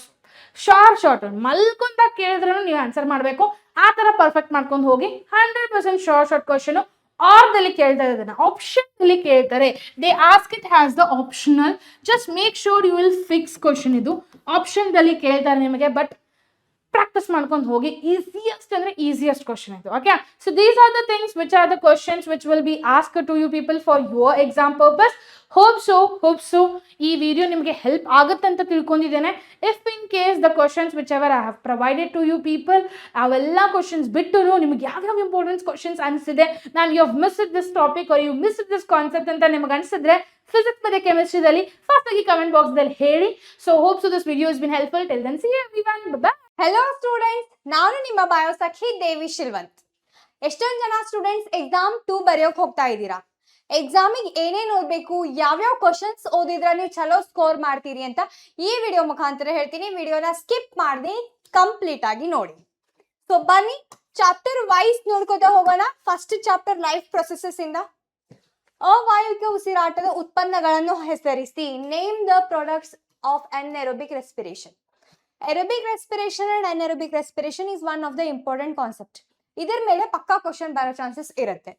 short ಮಲ್ಕೊಂತ ಕೇಳಿದ್ರೂ ನೀವು ಆನ್ಸರ್ ಮಾಡಬೇಕು. ಆ ತರ ಪರ್ಫೆಕ್ಟ್ ಮಾಡ್ಕೊಂಡು ಹೋಗಿ. 100% ಶಾರ್ಟ್ ಕ್ವಶನ್ ಆರ್ದಲ್ಲಿ ಕೇಳ್ತಾರೆ, ಅದನ್ನ ಆಪ್ಷನ್ ಅಲ್ಲಿ ಕೇಳ್ತಾರೆ. They ask it has the optional. Just make sure you will fix question. ಇದು ಆಪ್ಷನ್ ದಲ್ಲಿ ಕೇಳ್ತಾರೆ ನಿಮಗೆ, ಬಟ್ ಪ್ರಾಕ್ಟೀಸ್ ಮಾಡ್ಕೊಂಡು ಹೋಗಿ. ಈಸಿಯೆಸ್ಟ್ ಅಂದ್ರೆ ಈಸಿಯೆಸ್ಟ್ ಕ್ವಶನ್ ಇದು. Okay, so these are the things which are the questions which will be asked to you people for your exam purpose. Hope so ಈ video ನಿಮಗೆ ಹೆಲ್ಪ್ ಆಗುತ್ತೆ ಅಂತ ತಿಳ್ಕೊಂಡಿದ್ದೇನೆ. If in case the questions whichever I have provided to you people, ಅವೆಲ್ಲ questions ಬಿಟ್ಟು ನಿಮಗೆ ಯಾವ್ಯಾವ important questions ಅನಿಸಿದೆ, ನಾನು you have missed this topic or you missed this concept ಅಂತ ನಿಮಗೆ ಅನಿಸಿದ್ರೆ ಫಿಸಿಕ್ಸ್ ಮತ್ತೆ ಕೆಮಿಸ್ಟ್ರಿದಲ್ಲಿ ಫಾಸ್ಟ್ ಆಗಿ ಕಮೆಂಟ್ ಬಾಕ್ಸ್ ದಲ್ಲಿ ಹೇಳಿ. So hope this video has been helpful. Till then see everyone, bye. Hello students, ನಾನು ನಿಮ್ಮ ಬಯೋಸಖಿ ದೇವಿ ಶಿಲ್ವಂತ್. ಎಷ್ಟೊಂದು ಜನ ಸ್ಟೂಡೆಂಟ್ಸ್ ಎಕ್ಸಾಮ್ 2 ಬರೆಯೋಕೆ ಹೋಗ್ತಾ ಇದ್ದೀರಾ. ಎಕ್ಸಾಮಿಗೆ ಏನೇನು ಓದಬೇಕು, ಯಾವ್ಯಾವ ಕ್ವಶನ್ಸ್ ಓದಿದ್ರೆ ನೀವು ಚಲೋ ಸ್ಕೋರ್ ಮಾಡ್ತೀರಿ ಅಂತ ಈ ವಿಡಿಯೋ ಮುಖಾಂತರ ಹೇಳ್ತೀನಿ. ವಿಡಿಯೋನ ಸ್ಕಿಪ್ ಮಾಡದೆ ಕಂಪ್ಲೀಟ್ ಆಗಿ ನೋಡಿ. ಸೊ ಬನ್ನಿ ಚಾಪ್ಟರ್ ವೈಸ್ ನೋಡ್ಕೋತಾ ಹೋಗೋಣ. ಫಸ್ಟ್ ಚಾಪ್ಟರ್ ಲೈಫ್ ಪ್ರೊಸೆಸಸ್ ಇಂದ. ಅವಾಯುವಿಕ ಉಸಿರಾಟದ ಉತ್ಪನ್ನಗಳನ್ನು ಹೆಸರಿಸಿ. Name the products of anaerobic respiration. Aerobic respiration and anaerobic respiration is one of the important concept. ಇದರ ಮೇಲೆ ಪಕ್ಕಾ ಕ್ವಶನ್ ಬರೋ ಚಾನ್ಸಸ್ ಇರುತ್ತೆ.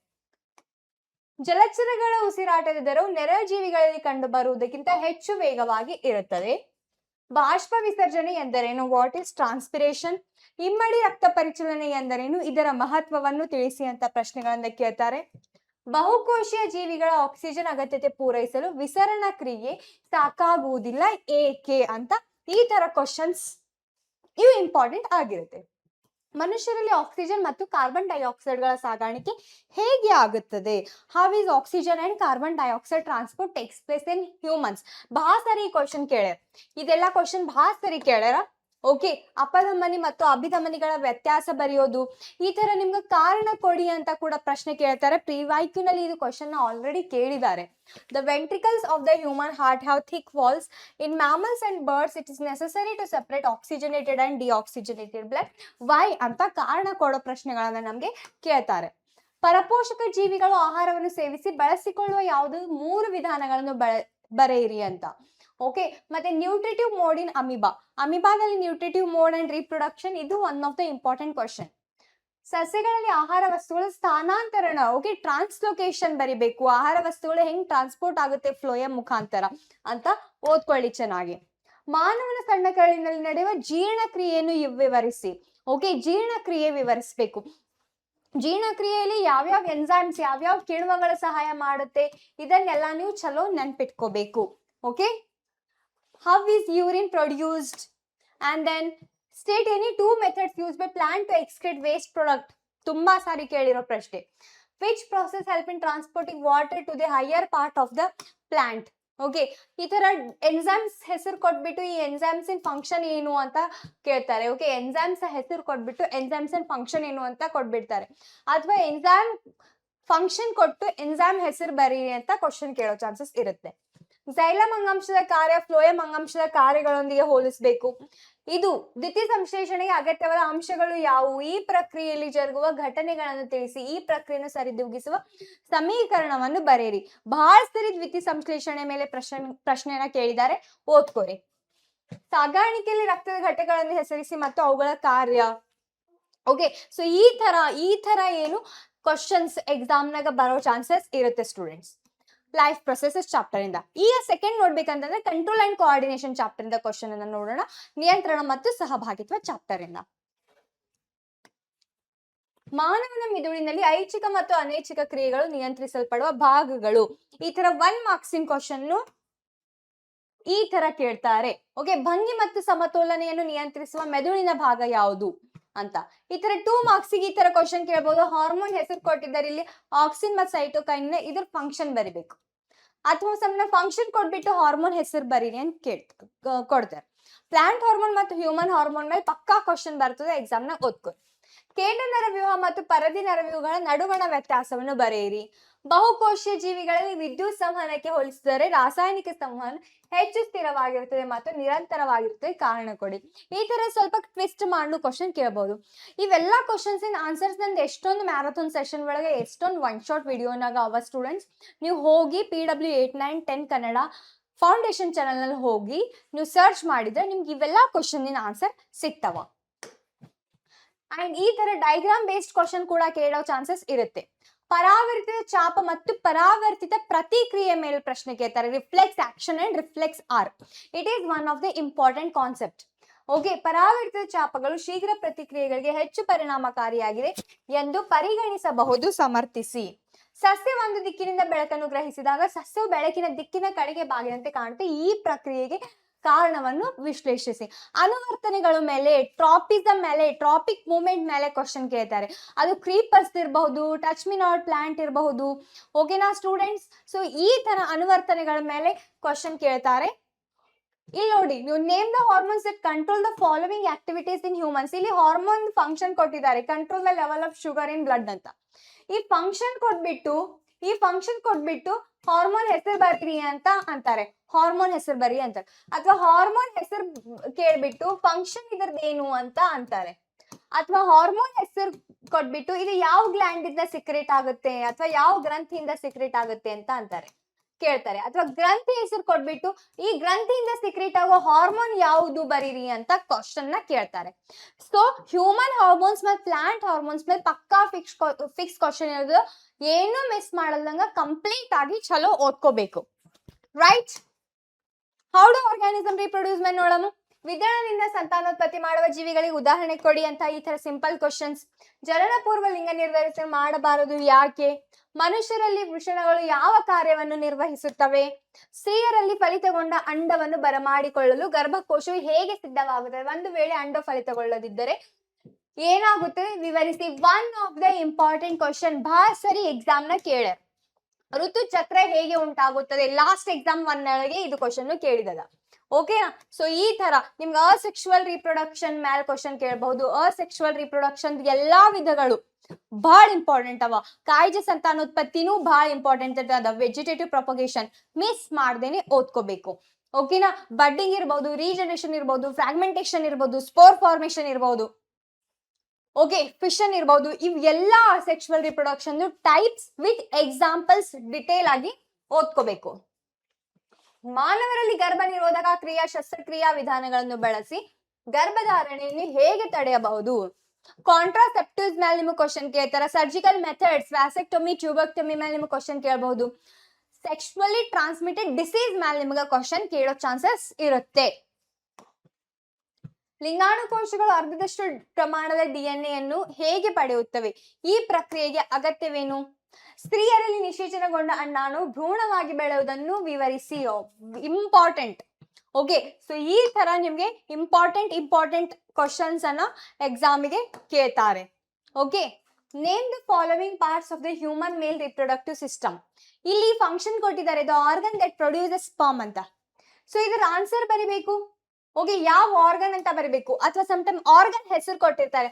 ಜಲಚರಗಳ ಉಸಿರಾಟದ ದರವು ನೆರಜೀವಿಗಳಲ್ಲಿ ಕಂಡು ಬರುವುದಕ್ಕಿಂತ ಹೆಚ್ಚು ವೇಗವಾಗಿ ಇರುತ್ತದೆ. ಬಾಷ್ಪ ವಿಸರ್ಜನೆ ಎಂದರೇನು? What is transpiration? ಇಮ್ಮಡಿ ರಕ್ತ ಪರಿಚಲನೆ ಎಂದರೇನು? ಇದರ ಮಹತ್ವವನ್ನು ತಿಳಿಸಿ ಅಂತ ಪ್ರಶ್ನೆಗಳನ್ನ ಕೇಳ್ತಾರೆ. ಬಹುಕೋಶೀಯ ಜೀವಿಗಳ ಆಕ್ಸಿಜನ್ ಅಗತ್ಯತೆ ಪೂರೈಸಲು ವಿಸರಣ ಕ್ರಿಯೆ ಸಾಕಾಗುವುದಿಲ್ಲ, ಏಕೆ ಅಂತ ಈ ತರ ಕ್ವಶನ್ಸ್ ಇವು ಇಂಪಾರ್ಟೆಂಟ್ ಆಗಿರುತ್ತೆ. ಮನುಷ್ಯರಲ್ಲಿ ಆಕ್ಸಿಜನ್ ಮತ್ತು ಕಾರ್ಬನ್ ಡೈಆಕ್ಸೈಡ್ಗಳ ಸಾಗಾಣಿಕೆ ಹೇಗೆ ಆಗುತ್ತದೆ? How is oxygen and carbon dioxide transport takes place in humans? ಬಹಳ ಸರಿ ಕ್ವಶನ್ ಕೇಳ್ಯಾರ. ಇದೆಲ್ಲ ಕ್ವಶನ್ ಬಹಳ ಸರಿ ಕೇಳ್ಯಾರ. ಓಕೆ, ಅಪಧಮನಿ ಮತ್ತು ಅಭಿಧಮನಿಗಳ ವ್ಯತ್ಯಾಸ ಬರೆಯೋದು, ಈ ತರ ನಿಮ್ಗೆ ಕಾರಣ ಕೊಡಿ ಅಂತ ಕೂಡ ಪ್ರಶ್ನೆ ಕೇಳ್ತಾರೆ. ಪ್ರಿವೈಕ್ಯೂ ನಲ್ಲಿ ಇದು ಕ್ವಶನ್ ಆಲ್ರೆಡಿ ಕೇಳಿದ್ದಾರೆ. The ventricles of the human heart have thick walls. In mammals and birds, it is necessary to separate oxygenated and deoxygenated blood. Why ಅಂತ ಕಾರಣ ಕೊಡೋ ಪ್ರಶ್ನೆಗಳನ್ನ ನಮ್ಗೆ ಕೇಳ್ತಾರೆ. ಪರಪೋಷಕ ಜೀವಿಗಳು ಆಹಾರವನ್ನು ಸೇವಿಸಿ ಬಳಸಿಕೊಳ್ಳುವ ಯಾವುದು 3 ವಿಧಾನಗಳನ್ನು ಬರೆಯಿರಿ ಅಂತ. ಓಕೆ, ಮತ್ತೆ ನ್ಯೂಟ್ರಿಟಿವ್ ಮೋಡ್ ಇನ್ ಅಮಿಬಾದಲ್ಲಿ ನ್ಯೂಟ್ರಿಟಿವ್ ಮೋಡ್ ಅಂಡ್ ರೀಪ್ರೊಡಕ್ಷನ್, ಇದು one of the important question. ಸಸ್ಯಗಳಲ್ಲಿ ಆಹಾರ ವಸ್ತುಗಳ ಸ್ಥಾನಾಂತರಣ, ಓಕೆ, ಟ್ರಾನ್ಸ್ಲೊಕೇಶನ್ ಬರಿಬೇಕು. ಆಹಾರ ವಸ್ತುಗಳು ಹೆಂಗ್ ಟ್ರಾನ್ಸ್ಪೋರ್ಟ್ ಆಗುತ್ತೆ ಫ್ಲೋಯ ಮುಖಾಂತರ ಅಂತ ಓದ್ಕೊಳ್ಳಿ ಚೆನ್ನಾಗಿ. ಮಾನವನ ಸಣ್ಣ ಕರಳಿನಲ್ಲಿ ನಡೆಯುವ ಜೀರ್ಣಕ್ರಿಯೆಯನ್ನು ವಿವರಿಸಿ. ಓಕೆ, ಜೀರ್ಣಕ್ರಿಯೆ ವಿವರಿಸಬೇಕು. ಜೀರ್ಣಕ್ರಿಯೆಯಲ್ಲಿ ಯಾವ್ಯಾವ ಎನ್ಸೈಮ್ಸ್, ಯಾವ್ಯಾವ ಕಿಣ್ವಗಳ ಸಹಾಯ ಮಾಡುತ್ತೆ, ಇದನ್ನೆಲ್ಲ ನೀವು ಚಲೋ ನೆನ್ಪಿಟ್ಕೋಬೇಕು. Okay, how is urine produced? And then state any 2 methods used by plant to excrete waste product. ತುಂಬಾ ಸಾರಿ ಕೇಳಿರೋ ಪ್ರಶ್ನೆ. Which process help in transporting water to the higher part of the plant? Okay, ಈ ತರ enzymes ಹೆಸರು ಕೊಟ್ಬಿಟ್ಟು ಈ enzymes ಇನ್ function ಏನು ಅಂತ ಕೇಳ್ತಾರೆ. ಓಕೆ, ಎನ್ಸೈಮ್ಸ್ ಹೆಸರು ಕೊಟ್ಬಿಟ್ಟು ಎನ್ಸೈಮ್ಸ್ ಇನ್ ಫಂಕ್ಷನ್ ಏನು ಅಂತ ಕೊಟ್ಬಿಡ್ತಾರೆ. ಅಥವಾ ಎನ್ಸೈಮ್ ಫಂಕ್ಷನ್ ಕೊಟ್ಟು ಎನ್ಸೈಮ್ ಹೆಸರು ಬರೀರಿ ಅಂತ ಕ್ವಶನ್ ಕೇಳೋ ಚಾನ್ಸಸ್ ಇರುತ್ತೆ. ಝೈಲಮ್ ಅಂಗಾಂಶದ ಕಾರ್ಯ ಫ್ಲೋಯಮ್ ಅಂಗಾಂಶದ ಕಾರ್ಯಗಳೊಂದಿಗೆ ಹೋಲಿಸಬೇಕು. ಇದು ದ್ಯುತಿ ಸಂಶ್ಲೇಷಣೆಗೆ ಅಗತ್ಯವಾದ ಅಂಶಗಳು ಯಾವುವು? ಈ ಪ್ರಕ್ರಿಯೆಯಲ್ಲಿ ಜರುಗುವ ಘಟನೆಗಳನ್ನು ತಿಳಿಸಿ. ಈ ಪ್ರಕ್ರಿಯೆಯನ್ನು ಸರಿದೂಗಿಸುವ ಸಮೀಕರಣವನ್ನು ಬರೆಯಿರಿ. ಬಹಳ ಸರಿ ದ್ಯುತಿ ಸಂಶ್ಲೇಷಣೆ ಮೇಲೆ ಪ್ರಶ್ನೆಯನ್ನ ಕೇಳಿದ್ದಾರೆ, ಓದ್ಕೋರಿ. ಸಾಗಾಣಿಕೆಯಲ್ಲಿ ರಕ್ತದ ಘಟಕಗಳನ್ನು ಹೆಸರಿಸಿ ಮತ್ತು ಅವುಗಳ ಕಾರ್ಯ. ಓಕೆ, ಸೊ ಈ ತರ ಏನು ಕ್ವಶನ್ಸ್ ಎಕ್ಸಾಮ್ನಾಗ ಬರೋ ಚಾನ್ಸಸ್ ಇರುತ್ತೆ ಸ್ಟೂಡೆಂಟ್ಸ್. ಲೈಫ್ ಪ್ರೊಸೆಸಸ್ ಚಾಪ್ಟರ್ ಇಂದ. ಈಗ ಸೆಕೆಂಡ್ ನೋಡ್ಬೇಕಂತಂದ್ರೆ ಕಂಟ್ರೋಲ್ ಅಂಡ್ ಕೋಆರ್ಡಿನೇಷನ್ ಚಾಪ್ಟರ್ ಇಂದ ಕ್ವಶನ್ ಅನ್ನ ನೋಡೋಣ. ನಿಯಂತ್ರಣ ಮತ್ತು ಸಹಭಾಗಿತ್ವ ಚಾಪ್ಟರ್ ಇಂದ. ಮಾನವನ ಮಿದುಳಿನಲ್ಲಿ ಐಚ್ಛಿಕ ಮತ್ತು ಅನೈಚ್ಛಿಕ ಕ್ರಿಯೆಗಳು ನಿಯಂತ್ರಿಸಲ್ಪಡುವ ಭಾಗಗಳು. ಈ ತರ 1 ಮಾರ್ಕ್ಸಿನ ಕ್ವಶನ್ ಈ ತರ ಕೇಳ್ತಾರೆ. ಓಕೆ, ಭಂಗಿ ಮತ್ತು ಸಮತೋಲನೆಯನ್ನು ನಿಯಂತ್ರಿಸುವ ಮೆದುಳಿನ ಭಾಗ ಯಾವುದು ಅಂತ. ಈ ತರ 2 ಮಾರ್ಕ್ಸಿಗೆ ಈ ತರ ಕ್ವಶನ್ ಕೇಳಬಹುದು. ಹಾರ್ಮೋನ್ ಹೆಸರು ಕೊಟ್ಟಿದ್ದಾರೆ ಇಲ್ಲಿ, ಆಕ್ಸಿನ್ ಮತ್ತು ಸೈಟೋಕೈನ್, ಇದ್ರ ಫಂಕ್ಷನ್ ಬರಿಬೇಕು. ಅಥವಾ ಸಣ್ಣ ಫಂಕ್ಷನ್ ಕೊಟ್ಬಿಟ್ಟು ಹಾರ್ಮೋನ್ ಹೆಸರು ಬರೀರಿ ಅಂತ ಕೊಡ್ತಾರೆ. ಪ್ಲಾಂಟ್ ಹಾರ್ಮೋನ್ ಮತ್ತು ಹ್ಯೂಮನ್ ಹಾರ್ಮೋನ್ ಮೇಲೆ ಪಕ್ಕಾ ಕ್ವಶನ್ ಬರ್ತದೆ, ಎಕ್ಸಾಮ್ ನ ಓದ್ಕೊ. ಕೇಂದ್ರ ನರವ್ಯೂಹ ಮತ್ತು ಪರದಿ ನರವ್ಯೂಹಗಳ ನಡುವಣ ವ್ಯತ್ಯಾಸವನ್ನು ಬರೆಯಿರಿ. ಬಹುಕೋಶೀಯ ಜೀವಿಗಳಲ್ಲಿ ವಿದ್ಯುತ್ ಸಂವಹನಕ್ಕೆ ಹೋಲಿಸಿದರೆ ರಾಸಾಯನಿಕ ಸಂವಹನ ಹೆಚ್ಚು ಸ್ಥಿರವಾಗಿರುತ್ತದೆ ಮತ್ತು ನಿರಂತರವಾಗಿರುತ್ತದೆ, ಕಾರಣ ಕೊಡಿ. ಈ ತರ ಸ್ವಲ್ಪ ಟ್ವಿಸ್ಟ್ ಮಾಡಲು ಕ್ವಶನ್ ಕೇಳಬಹುದು. ಇವೆಲ್ಲ ಕ್ವಶನ್ಸ್ ಇನ್ ಆನ್ಸರ್ಸ್ ನಂದು ಎಷ್ಟೊಂದು ಮ್ಯಾರಥಾನ್ ಸೆಷನ್ ಒಳಗೆ ಎಷ್ಟೊಂದು 1 ಶಾಟ್ ವಿಡಿಯೋನಾಗ ಅವ ಸ್ಟೂಡೆಂಟ್ಸ್. ನೀವು ಹೋಗಿ PW 8, 9, 10 ಕನ್ನಡ ಫೌಂಡೇಶನ್ ಚಾನಲ್ ನಲ್ಲಿ ಹೋಗಿ ನೀವು ಸರ್ಚ್ ಮಾಡಿದ್ರೆ ನಿಮ್ಗೆ ಇವೆಲ್ಲ ಕ್ವಶನ್ ಇನ್ ಆನ್ಸರ್ ಸಿಗ್ತಾವ. ಅಂಡ್ ಈ ತರ ಡಯಾಗ್ರಾಮ್ ಬೇಸ್ಡ್ ಕ್ವಶನ್ ಕೂಡ ಕೇಳೋ ಚಾನ್ಸಸ್ ಇರುತ್ತೆ. ಪರಾವರ್ತಿತ ಚಾಪ ಮತ್ತು ಪರಾವರ್ತಿತ ಪ್ರತಿಕ್ರಿಯೆ ಮೇಲೆ ಪ್ರಶ್ನೆ ಕೇಳ್ತಾರೆ. Reflex action and reflex arc. It is one of the important concept. Okay, ಪರಾವರ್ತಿತ ಚಾಪಗಳು ಶೀಘ್ರ ಪ್ರತಿಕ್ರಿಯೆಗಳಿಗೆ ಹೆಚ್ಚು ಪರಿಣಾಮಕಾರಿಯಾಗಿದೆ ಎಂದು ಪರಿಗಣಿಸಬಹುದು, ಸಮರ್ಥಿಸಿ. ಸಸ್ಯ ಒಂದು ದಿಕ್ಕಿನಿಂದ ಬೆಳಕನ್ನು ಗ್ರಹಿಸಿದಾಗ ಸಸ್ಯವು ಬೆಳಕಿನ ದಿಕ್ಕಿನ ಕಡೆಗೆ ಬಾಗಿದಂತೆ ಕಾಣುತ್ತೆ. ಈ ಪ್ರಕ್ರಿಯೆಗೆ ಕಾರಣವನ್ನು ವಿಶ್ಲೇಷಿಸಿ. ಅನುವರ್ತನೆಗಳ ಮೇಲೆ, ಟ್ರಾಪಿಸಮ್ ಮೇಲೆ, ಟ್ರಾಪಿಕ್ ಮೂವ್ಮೆಂಟ್ ಮೇಲೆ ಕ್ವಶನ್ ಕೇಳ್ತಾರೆ. ಅದು ಕ್ರೀಪರ್ಸ್ ಇರಬಹುದು, ಟಚ್ ಮಿ ನಾಟ್ ಪ್ಲಾಂಟ್ ಇರಬಹುದು. ಓಕೆನಾ ಸ್ಟೂಡೆಂಟ್ಸ್? ಸೊ ಈ ತರ ಅನುವರ್ತನೆಗಳ ಮೇಲೆ ಕ್ವಶನ್ ಕೇಳ್ತಾರೆ. ಇಲ್ಲಿ ನೋಡಿ, ನೀವು name the hormones that control the following activities in humans. ಇಲ್ಲಿ ಹಾರ್ಮೋನ್ ಫಂಕ್ಷನ್ ಕೊಟ್ಟಿದ್ದಾರೆ, control the level of sugar in blood ಅಂತ. ಈ ಫಂಕ್ಷನ್ ಕೊಟ್ಬಿಟ್ಟು ಹಾರ್ಮೋನ್ ಹೆಸರು ಬರ್ರಿ ಅಂತ ಅಂತಾರೆ. ಹಾರ್ಮೋನ್ ಹೆಸರು ಬರಿ ಅಂತಾರೆ. ಅಥವಾ ಹಾರ್ಮೋನ್ ಹೆಸರು ಕೇಳ್ಬಿಟ್ಟು ಫಂಕ್ಷನ್ ಇದ್ರದ್ದು ಏನು ಅಂತ ಅಂತಾರೆ. ಅಥವಾ ಹಾರ್ಮೋನ್ ಹೆಸರು ಕೊಟ್ಬಿಟ್ಟು ಇದು ಯಾವ ಗ್ಲ್ಯಾಂಡ್ ಇಂದ ಸಿಕ್ರೇಟ್ ಆಗುತ್ತೆ ಅಥವಾ ಯಾವ ಗ್ರಂಥಿಯಿಂದ ಸಿಕ್ರೇಟ್ ಆಗುತ್ತೆ ಅಂತ ಅಂತಾರೆ, ಕೇಳ್ತಾರೆ. ಅಥವಾ ಗ್ರಂಥಿ ಹೆಸರು ಕೊಟ್ಬಿಟ್ಟು ಈ ಗ್ರಂಥಿಯಿಂದ ಸಿಕ್ರೇಟ್ ಆಗೋ ಹಾರ್ಮೋನ್ ಯಾವುದು ಬರೀರಿ ಅಂತ ಕ್ವಶನ್ ನ ಕೇಳ್ತಾರೆ. ಸೊ ಹ್ಯೂಮನ್ ಹಾರ್ಮೋನ್ಸ್ ಮೇಲೆ ಪ್ಲಾಂಟ್ ಹಾರ್ಮೋನ್ಸ್ ಮೇಲೆ ಪಕ್ಕಾ ಫಿಕ್ಸ್ ಕ್ವಶನ್ ಇರೋದು, ಏನು ಮಿಸ್ ಮಾಡಲ್ದಂಗ ಕಂಪ್ಲೀಟ್ ಆಗಿ ಚಲೋ ಓದ್ಕೋಬೇಕು. Right? How do organism reproduce ಮೇಲೆ ನೋಡೋಣ. ವಿದಳನದಿಂದ ಸಂತಾನೋತ್ಪತ್ತಿ ಮಾಡುವ ಜೀವಿಗಳಿಗೆ ಉದಾಹರಣೆ ಕೊಡಿ ಅಂತ ಈ ತರ ಸಿಂಪಲ್ ಕ್ವಶನ್ಸ್. ಜನನ ಪೂರ್ವ ಲಿಂಗ ನಿರ್ಧರಿಸಿ ಮಾಡಬಾರದು ಯಾಕೆ? ಮನುಷ್ಯರಲ್ಲಿ ವೃಷಣಗಳು ಯಾವ ಕಾರ್ಯವನ್ನು ನಿರ್ವಹಿಸುತ್ತವೆ? ಸ್ತ್ರೀಯರಲ್ಲಿ ಫಲಿತಗೊಂಡ ಅಂಡವನ್ನು ಬರಮಾಡಿಕೊಳ್ಳಲು ಗರ್ಭಕೋಶವು ಹೇಗೆ ಸಿದ್ಧವಾಗುತ್ತದೆ? ಒಂದು ವೇಳೆ ಅಂಡ ಫಲಿತಗೊಳ್ಳದಿದ್ದರೆ ಏನಾಗುತ್ತದೆ ವಿವರಿಸಿ. One of the important question, ಬಹಳ ಸರಿ ಎಕ್ಸಾಮ್ ನ ಕೇಳ್ಯಾರ. ಋತು ಚಕ್ರ ಹೇಗೆ ಉಂಟಾಗುತ್ತದೆ? ಲಾಸ್ಟ್ ಎಕ್ಸಾಮ್ ಒಳಗೆ ಇದು ಕ್ವಶನ್ ಕೇಳಿದದ. ಓಕೆನಾ? ಸೊ ಈ ತರ ನಿಮ್ಗೆ ಅಸೆಕ್ಷುವಲ್ ರಿಪ್ರೊಡಕ್ಷನ್ ಮ್ಯಾಲ್ ಕ್ವಶನ್ ಕೇಳಬಹುದು. ಅಸೆಕ್ಷುವಲ್ ರಿಪ್ರೊಡಕ್ಷನ್ ಎಲ್ಲಾ ವಿಧಗಳು ಬಹಳ ಇಂಪಾರ್ಟೆಂಟ್ ಅವ. ಕಾಯಿಜ ಸಂತಾನೋತ್ಪತ್ತಿನೂ ಬಹಳ ಇಂಪಾರ್ಟೆಂಟ್ ಅದ. ವೆಜಿಟೇಟಿವ್ ಪ್ರೊಪಗೇಷನ್ ಮಿಸ್ ಮಾಡ್ದೇನೆ ಓದ್ಕೋಬೇಕು. ಓಕೆನಾ? ಬಡ್ಡಿಂಗ್ ಇರ್ಬಹುದು, ರೀಜನರೇಷನ್ ಇರ್ಬಹುದು, ಫ್ರಾಗ್ಮೆಂಟೇಶನ್ ಇರ್ಬಹುದು, ಸ್ಪೋರ್ ಫಾರ್ಮೇಶನ್ ಇರ್ಬಹುದು, ಓಕೆ, ಫಿಷನ್ ಇರ್ಬಹುದು. ಇವೆಲ್ಲ sexual reproduction types with examples detail ಆಗಿ ಓದ್ಕೋಬೇಕು. ಮಾನವರಲ್ಲಿ ಗರ್ಭ ನಿರೋಧಕ ಕ್ರಿಯಾ ಶಸ್ತ್ರಕ್ರಿಯಾ ವಿಧಾನಗಳನ್ನು ಬಳಸಿ ಗರ್ಭಧಾರಣೆಯನ್ನು ಹೇಗೆ ತಡೆಯಬಹುದು? ಕಾಂಟ್ರಾಸೆಪ್ಟಿವ್ಸ್ ಮೇಲೆ ನಿಮಗೆ ಕ್ವಶನ್ ಕೇಳ್ತಾರ. ಸರ್ಜಿಕಲ್ ಮೆಥಡ್ಸ್, ವ್ಯಾಸೆಕ್ಟೊಮಿ, ಟ್ಯೂಬೆಕ್ಟೊಮಿ ಮೇಲೆ ನಿಮಗೆ ಕ್ವಶನ್ ಕೇಳಬಹುದು. ಸೆಕ್ಸುವಲಿ ಟ್ರಾನ್ಸ್ಮಿಟೆಡ್ ಡಿಸೀಸ್ ಮೇಲೆ ನಿಮಗೆ ಕ್ವಶನ್ ಕೇಳೋ ಚಾನ್ಸಸ್ ಇರುತ್ತೆ. ಲಿಂಗಾಣುಕೋಶಗಳು ಅರ್ಧದಷ್ಟು ಪ್ರಮಾಣದ DNA ಅನ್ನು ಹೇಗೆ ಪಡೆಯುತ್ತವೆ? ಈ ಪ್ರಕ್ರಿಯೆಗೆ ಅಗತ್ಯವೇನು? ಸ್ತ್ರೀಯರಲ್ಲಿ ನಿಷೇಚನಗೊಂಡ ಅಂಡಾಣು ಭ್ರೂಣವಾಗಿ ಬೆಳೆಯುವುದನ್ನು ವಿವರಿಸಿ. ಇಂಪಾರ್ಟೆಂಟ್. ಓಕೆ, ಸೊ ಈ ತರ ನಿಮ್ಗೆ ಇಂಪಾರ್ಟೆಂಟ್ ಕ್ವಶನ್ಸ್ ಅನ್ನ ಎಕ್ಸಾಮಿಗೆ ಕೇಳ್ತಾರೆ. Okay, name the following parts of the human male reproductive system. ಇಲ್ಲಿ ಫಂಕ್ಷನ್ ಕೊಟ್ಟಿದ್ದಾರೆ, the organ that produces sperm ಅಂತ. ಸೊ ಇದರ ಆನ್ಸರ್ ಬರಿಬೇಕು. ಓಕೆ, ಯಾವ ಆರ್ಗನ್ ಅಂತ ಬರಿಬೇಕು, ಅಥವಾ ಸಮ್ಟೈಮ್ ಆರ್ಗನ್ ಹೆಸರು ಕೊಟ್ಟಿರ್ತಾರೆ,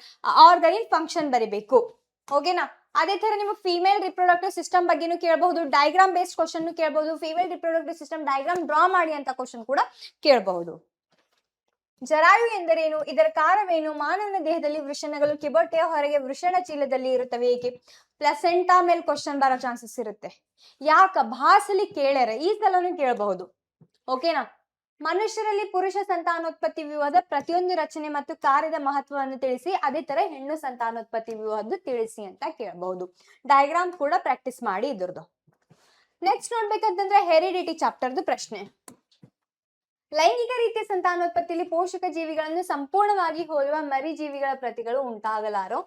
ಆರ್ಗನ್ ಫಂಕ್ಷನ್ ಬರಿಬೇಕು. ಓಕೆನಾ? ಅದೇ ತರ ನಿಮಗೆ ಫೀಮೇಲ್ ರಿಪ್ರೊಡಕ್ಟಿವ್ ಸಿಸ್ಟಮ್ ಬಗ್ಗೆನೂ ಕೇಳಬಹುದು. ಡಯಾಗ್ರಾಮ್ ಬೇಸ್ಡ್ ಕ್ವಶನ್ ಕೇಳಬಹುದು. Female reproductive system diagram draw ಮಾಡಿ ಅಂತ ಕ್ವಶನ್ ಕೂಡ ಕೇಳಬಹುದು. ಜರಾಯು ಎಂದರೇನು? ಇದರ ಕಾರಣವೇನು? ಮಾನವನ ದೇಹದಲ್ಲಿ ವೃಷಣಗಳು ಕಿಬೊಟ್ಟೆಯ ಹೊರಗೆ ವೃಷಣ ಚೀಲದಲ್ಲಿ ಇರುತ್ತವೆ ಏಕೆ? ಪ್ಲಸೆಂಟಾ ಮೇಲೆ ಕ್ವಶನ್ ಬರೋ ಚಾನ್ಸಸ್ ಇರುತ್ತೆ. ಯಾಕ? ಭಾಸಲಿ ಕೇಳ್ಯಾರ, ಈ ಸಲನು ಕೇಳಬಹುದು. ಓಕೆನಾ? ಮನುಷ್ಯರಲ್ಲಿ ಪುರುಷ ಸಂತಾನೋತ್ಪತ್ತಿ ವ್ಯೂಹದ ಪ್ರತಿಯೊಂದು ರಚನೆ ಮತ್ತು ಕಾರ್ಯದ ಮಹತ್ವವನ್ನು ತಿಳಿಸಿ. ಅದೇ ತರ ಹೆಣ್ಣು ಸಂತಾನೋತ್ಪತ್ತಿ ವ್ಯೂಹದ್ದು ತಿಳಿಸಿ ಅಂತ ಕೇಳಬಹುದು. ಡಯಾಗ್ರಾಮ್ ಕೂಡ ಪ್ರಾಕ್ಟೀಸ್ ಮಾಡಿ ಇದ್ರದ್ದು. ನೆಕ್ಸ್ಟ್ ನೋಡ್ಬೇಕಂತಂದ್ರೆ ಹೆರಿಡಿಟಿ ಚಾಪ್ಟರ್ದು ಪ್ರಶ್ನೆ. ಲೈಂಗಿಕ ರೀತಿಯ ಸಂತಾನೋತ್ಪತ್ತಿಯಲ್ಲಿ ಪೋಷಕ ಜೀವಿಗಳನ್ನು ಸಂಪೂರ್ಣವಾಗಿ ಹೋಲುವ ಮರಿ ಜೀವಿಗಳ ಪ್ರತಿಗಳು ಉಂಟಾಗಲಾರೋ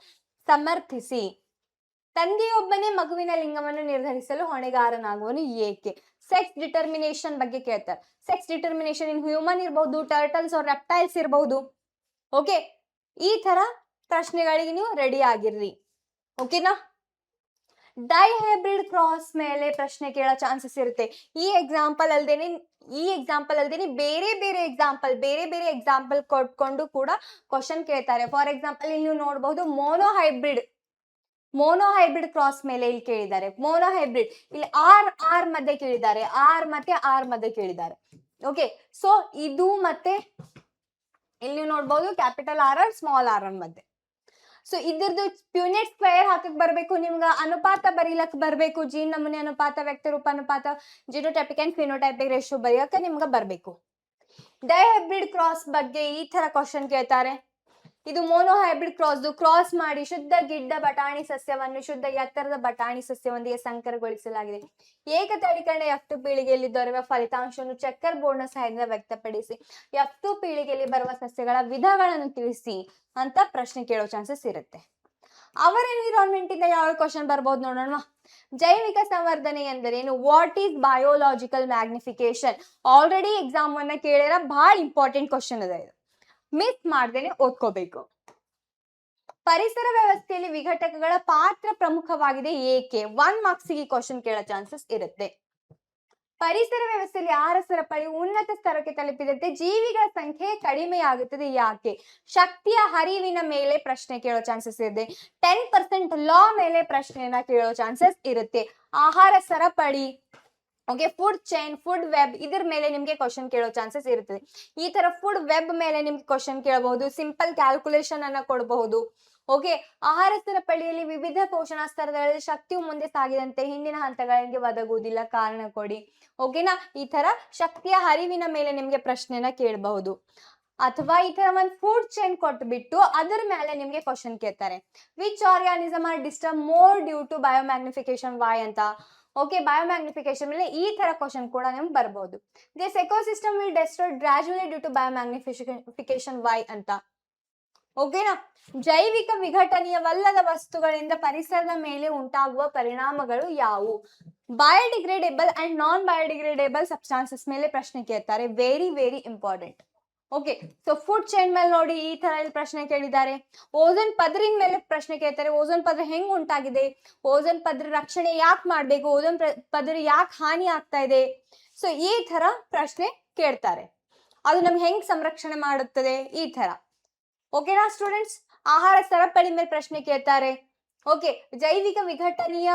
ಸಮರ್ಥಿಸಿ. ತಂದೆಯೊಬ್ಬನೇ ಮಗುವಿನ ಲಿಂಗವನ್ನು ನಿರ್ಧರಿಸಲು ಹೊಣೆಗಾರನಾಗುವನು ಏಕೆ? ಸೆಕ್ಸ್ ಡಿಟರ್ಮಿನೇಷನ್ ಬಗ್ಗೆ ಕೇಳ್ತಾರೆ. ಸೆಕ್ಸ್ ಡಿಟರ್ಮಿನೇಷನ್ ಇನ್ ಹ್ಯೂಮನ್ ಇರಬಹುದು, ಟರ್ಟಲ್ಸ್ ಆರ್ ರೆಪ್ಟೈಲ್ಸ್ ಇರಬಹುದು. ಓಕೆ, ಈ ತರ ಪ್ರಶ್ನೆಗಳಿಗೆ ನೀವು ರೆಡಿ ಆಗಿರ್ರಿ. ಓಕೆನಾ? ಡೈಹೈಬ್ರಿಡ್ ಕ್ರಾಸ್ ಮೇಲೆ ಪ್ರಶ್ನೆ ಕೇಳೋ ಚಾನ್ಸಸ್ ಇರುತ್ತೆ. ಈ ಎಕ್ಸಾಂಪಲ್ ಅಲ್ದೇನೆ ಬೇರೆ ಬೇರೆ ಎಕ್ಸಾಂಪಲ್ ಕೊಟ್ಕೊಂಡು ಕೂಡ ಕ್ವಶನ್ ಕೇಳ್ತಾರೆ. ಫಾರ್ ಎಕ್ಸಾಂಪಲ್ ಇಲ್ಲಿ ನೀವು ನೋಡಬಹುದು ಮೋನೋಹೈಬ್ರಿಡ್ ಕ್ರಾಸ್ ಮೇಲೆ ಇಲ್ಲಿ ಕೇಳಿದ್ದಾರೆ. ಮೋನೋಹೈಬ್ರಿಡ್ ಇಲ್ಲಿ ಆರ್ ಮಧ್ಯೆ ಕೇಳಿದ್ದಾರೆ, ಆರ್ ಮಧ್ಯೆ ಕೇಳಿದ್ದಾರೆ. ಓಕೆ, ಸೊ ಇದು ಮತ್ತೆ ಇಲ್ಲಿ ನೀವು ನೋಡ್ಬೋದು ಕ್ಯಾಪಿಟಲ್ ಆರ್ ಸ್ಮಾಲ್ ಆರ್ ಮಧ್ಯೆ. ಸೊ ಇದ್ರದ್ದು ಪ್ಯೂನೆಟ್ ಸ್ಕ್ವೇರ್ ಹಾಕಕ್ ಬರ್ಬೇಕು, ನಿಮ್ಗ ಅನುಪಾತ ಬರೀಲಕ್ ಬರ್ಬೇಕು. ಜೀನ್ ನಮೂನೆ ಅನುಪಾತ, ವ್ಯಕ್ತಿರೂಪ ಅನುಪಾತ, ಜಿನೋಟೈಪಿಕ್ ಅಂಡ್ ಫಿನೋಟೈಪಿಕ್ ರೇಷಿಯೋ ಬರೆಯಕ್ಕೆ ನಿಮ್ಗ ಬರ್ಬೇಕು. ಡೈಹೈಬ್ರಿಡ್ ಕ್ರಾಸ್ ಬಗ್ಗೆ ಈ ತರ ಕ್ವಶನ್ ಕೇಳ್ತಾರೆ. ಇದು ಮೋನೋಹೈಬ್ರಿಡ್ ಕ್ರಾಸ್ ಮಾಡಿ ಶುದ್ಧ ಗಿಡ್ಡ ಬಟಾಣಿ ಸಸ್ಯವನ್ನು ಶುದ್ಧ ಎತ್ತರದ ಬಟಾಣಿ ಸಸ್ಯವೊಂದಿಗೆ ಸಂಕರಗೊಳಿಸಲಾಗಿದೆ. ಏಕತಳಿಕರಣ F2 ಪೀಳಿಗೆಯಲ್ಲಿ ದೊರೆಯುವ ಫಲಿತಾಂಶವನ್ನು ಚೆಕ್ಕರ್ ಬೋರ್ಡ್ ನ ಸಹಾಯದಿಂದ ವ್ಯಕ್ತಪಡಿಸಿ. F2 ಪೀಳಿಗೆಯಲ್ಲಿ ಬರುವ ಸಸ್ಯಗಳ ವಿಧಗಳನ್ನು ತಿಳಿಸಿ ಅಂತ ಪ್ರಶ್ನೆ ಕೇಳೋ ಚಾನ್ಸಸ್ ಇರುತ್ತೆ. ಅವರ್ ಎನ್ವಿರಾನ್ಮೆಂಟ್ ಇಂದ ಯಾವ ಕ್ವಶನ್ ಬರ್ಬೋದು ನೋಡೋಣ. ಜೈವಿಕ ಸಂವರ್ಧನೆ ಎಂದರೇನು? What is biological magnification? Already exam ಅನ್ನ ಕೇಳಿರ, ಬಹಳ ಇಂಪಾರ್ಟೆಂಟ್ ಕ್ವಶನ್ ಅದ ಇದು, ಮಿಸ್ ಮಾಡ್ದೇನೆ ಓದ್ಕೋಬೇಕು. ಪರಿಸರ ವ್ಯವಸ್ಥೆಯಲ್ಲಿ ವಿಘಟಕಗಳ ಪಾತ್ರ ಪ್ರಮುಖವಾಗಿದೆ ಏಕೆ? 1 ಮಾರ್ಕ್ಸ್ ಗೆ ಕ್ವಶನ್ ಕೇಳೋ ಚಾನ್ಸಸ್ ಇರುತ್ತೆ. ಪರಿಸರ ವ್ಯವಸ್ಥೆಯಲ್ಲಿ ಆಹಾರ ಸರಪಳಿ ಉನ್ನತ ಸ್ತರಕ್ಕೆ ತಲುಪಿದಂತೆ ಜೀವಿಗಳ ಸಂಖ್ಯೆ ಕಡಿಮೆಯಾಗುತ್ತದೆ ಯಾಕೆ? ಶಕ್ತಿಯ ಹರಿವಿನ ಮೇಲೆ ಪ್ರಶ್ನೆ ಕೇಳೋ ಚಾನ್ಸಸ್ ಇದೆ. 10% ಲಾ ಮೇಲೆ ಪ್ರಶ್ನೆಯನ್ನ ಕೇಳೋ ಚಾನ್ಸಸ್ ಇರುತ್ತೆ. ಆಹಾರ ಸರಪಳಿ okay, food chain, food web ಇದ್ರ ಮೇಲೆ ನಿಮ್ಗೆ ಕ್ವಶನ್ ಕೇಳೋ ಚಾನ್ಸಸ್ ಇರುತ್ತದೆ. ಈ ತರ ಫುಡ್ ವೆಬ್ ಮೇಲೆ ನಿಮ್ಗೆ ಕ್ವಶನ್ ಕೇಳಬಹುದು, ಸಿಂಪಲ್ ಕ್ಯಾಲ್ಕುಲೇಷನ್ ಅನ್ನ ಕೊಡಬಹುದು. ಓಕೆ, ಆಹಾರ ಸರಪಳಿಯಲ್ಲಿ ವಿವಿಧ ಪೋಷಣಾ ಸ್ತರಗಳಲ್ಲಿ ಶಕ್ತಿಯು ಮುಂದೆ ಸಾಗಿದಂತೆ ಹಿಂದಿನ ಹಂತಗಳಿಗೆ ಒದಗುವುದಿಲ್ಲ, ಕಾರಣ ಕೊಡಿ. ಓಕೆನಾ, ಈ ತರ ಶಕ್ತಿಯ ಹರಿವಿನ ಮೇಲೆ ನಿಮ್ಗೆ ಪ್ರಶ್ನೆನ ಕೇಳಬಹುದು. ಅಥವಾ ಈ ತರ ಒಂದು ಫುಡ್ ಚೈನ್ ಕೊಟ್ಬಿಟ್ಟು ಅದರ ಮೇಲೆ ನಿಮ್ಗೆ ಕ್ವಶನ್ ಕೇಳ್ತಾರೆ. Which organism are disturb more due to biomagnification why ಅಂತ. ಓಕೆ, ಬಯೋಮ್ಯಾಗ್ನಿಫಿಕೇಶನ್ ಮೇಲೆ ಈ ತರ ಕ್ವಶನ್ ಕೂಡ ನಿಮ್ಗೆ ಬರ್ಬೋದು. This ecosystem will destroy gradually due to biomagnification why ಅಂತ. ಓಕೆನಾ, ಜೈವಿಕ ವಿಘಟನೀಯವಲ್ಲದ ವಸ್ತುಗಳಿಂದ ಪರಿಸರದ ಮೇಲೆ ಉಂಟಾಗುವ ಪರಿಣಾಮಗಳು ಯಾವುವು? Biodegradable and non biodegradable substances ಮೇಲೆ ಪ್ರಶ್ನೆ ಕೇಳ್ತಾರೆ. Very very important. Okay, so food chain ಮೇಲೆ ನೋಡಿ ಈ ತರ ಇಲ್ಲಿ ಪ್ರಶ್ನೆ ಕೇಳಿದ್ದಾರೆ. ಓಝೋನ್ ಪದರಿನ ಮೇಲೆ ಪ್ರಶ್ನೆ ಕೇಳ್ತಾರೆ. ಓಝೋನ್ ಪದರ ಹೆಂಗ್ ಉಂಟಾಗಿದೆ, ಓಝೋನ್ ಪದರ ರಕ್ಷಣೆ ಯಾಕೆ ಮಾಡ್ಬೇಕು, ಓಝೋನ್ ಪದರ ಯಾಕೆ ಹಾನಿ ಆಗ್ತಾ ಇದೆ, ಸೊ ಈ ತರ ಪ್ರಶ್ನೆ ಕೇಳ್ತಾರೆ. ಅದು ನಮ್ಗೆ ಹೆಂಗ್ ಸಂರಕ್ಷಣೆ ಮಾಡುತ್ತದೆ, ಈ ತರ. ಓಕೆನಾ ಸ್ಟೂಡೆಂಟ್ಸ್, ಆಹಾರ ಸರಪಳಿ ಮೇಲೆ ಪ್ರಶ್ನೆ ಕೇಳ್ತಾರೆ. ಓಕೆ, ಜೈವಿಕ ವಿಘಟನೀಯ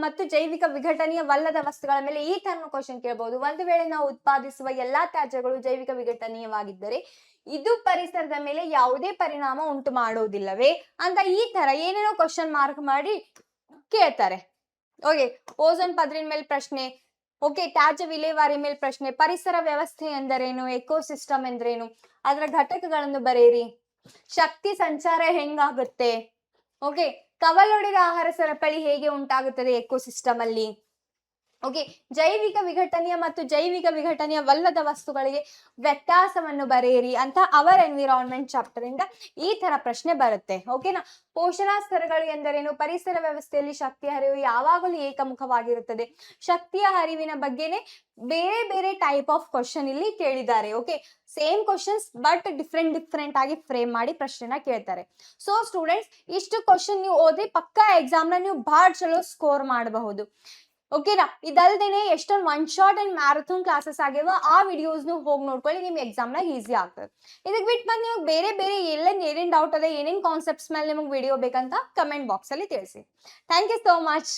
ಮತ್ತು ಜೈವಿಕ ವಿಘಟನೀಯವಲ್ಲದ ವಸ್ತುಗಳ ಮೇಲೆ ಈ ತರ ಕ್ವಶನ್ ಕೇಳಬಹುದು. ಒಂದು ವೇಳೆ ನಾವು ಉತ್ಪಾದಿಸುವ ಎಲ್ಲಾ ತ್ಯಾಜ್ಯಗಳು ಜೈವಿಕ ವಿಘಟನೀಯವಾಗಿದ್ದರೆ ಇದು ಪರಿಸರದ ಮೇಲೆ ಯಾವುದೇ ಪರಿಣಾಮ ಉಂಟು ಮಾಡೋದಿಲ್ಲವೇ ಅಂತ ಈ ತರ ಏನೇನೋ ಕ್ವಶನ್ ಮಾರ್ಕ್ ಮಾಡಿ ಕೇಳ್ತಾರೆ. ಓಕೆ, ಓಝೋನ್ ಪದರಿನ ಮೇಲೆ ಪ್ರಶ್ನೆ. ಓಕೆ, ತ್ಯಾಜ್ಯ ವಿಲೇವಾರಿ ಮೇಲೆ ಪ್ರಶ್ನೆ. ಪರಿಸರ ವ್ಯವಸ್ಥೆ ಎಂದರೇನು, ಎಕೋಸಿಸ್ಟಮ್ ಎಂದರೇನು, ಅದರ ಘಟಕಗಳನ್ನು ಬರೆಯಿರಿ. ಶಕ್ತಿ ಸಂಚಾರ ಹೆಂಗಾಗುತ್ತೆ. ಓಕೆ, ಕವಲೊಡೆದ ಆಹಾರ ಸರಪಳಿ ಹೇಗೆ ಉಂಟಾಗುತ್ತದೆ ಎಕೋಸಿಸ್ಟಮ್ ಅಲ್ಲಿ. ಓಕೆ, ಜೈವಿಕ ವಿಘಟನೀಯ ಮತ್ತು ಜೈವಿಕ ವಿಘಟನೀಯವಲ್ಲದ ವಸ್ತುಗಳಿಗೆ ವ್ಯತ್ಯಾಸವನ್ನು ಬರೆಯಿರಿ ಅಂತ ಅವರ್ ಎನ್ವಿರಾನ್ಮೆಂಟ್ ಚಾಪ್ಟರ್ ಇಂದ ಈ ತರ ಪ್ರಶ್ನೆ ಬರುತ್ತೆ. ಓಕೆನಾ, ಪೋಷಣಾ ಸ್ತರಗಳು ಎಂದರೇನು, ಪರಿಸರ ವ್ಯವಸ್ಥೆಯಲ್ಲಿ ಶಕ್ತಿಯ ಹರಿವು ಯಾವಾಗಲೂ ಏಕಮುಖವಾಗಿರುತ್ತದೆ. ಶಕ್ತಿಯ ಹರಿವಿನ ಬಗ್ಗೆನೆ ಬೇರೆ ಬೇರೆ ಟೈಪ್ ಆಫ್ ಕ್ವಶನ್ ಇಲ್ಲಿ ಕೇಳಿದ್ದಾರೆ. Okay, same questions but different ಆಗಿ ಫ್ರೇಮ್ ಮಾಡಿ ಪ್ರಶ್ನೆನ ಕೇಳ್ತಾರೆ. ಸೊ ಸ್ಟೂಡೆಂಟ್ಸ್, ಇಷ್ಟು ಕ್ವಶನ್ ನೀವು ಓದಿ ಪಕ್ಕಾ ಎಕ್ಸಾಮ್ ನ ನೀವು ಬಹಳ ಚಲೋ ಸ್ಕೋರ್ ಮಾಡಬಹುದು. ಓಕೆನಾ, ಇದಲ್ದೇನೆ ಎಷ್ಟೊಂದು one short and marathon classes ಆಗ್ಯಾವ, ಆ ವಿಡಿಯೋಸ್ ಹೋಗಿ ನೋಡ್ಕೊಳ್ಳಿ, ನಿಮ್ಗೆ ಎಕ್ಸಾಮ್ ನ ಈಸಿ ಆಗ್ತದೆ. ಇದಕ್ ಬಿಟ್ಟು ಬಂದು ನಿಮಗೆ ಬೇರೆ ಬೇರೆ ಏನೇನ್ ಡೌಟ್ ಅದ, ಏನೇನ್ ಕಾನ್ಸೆಪ್ಟ್ಸ್ ಮೇಲೆ ನಿಮಗೆ ವಿಡಿಯೋ ಬೇಕಂತ ಕಮೆಂಟ್ ಬಾಕ್ಸ್ ಅಲ್ಲಿ ತಿಳಿಸಿ. Thank you so much.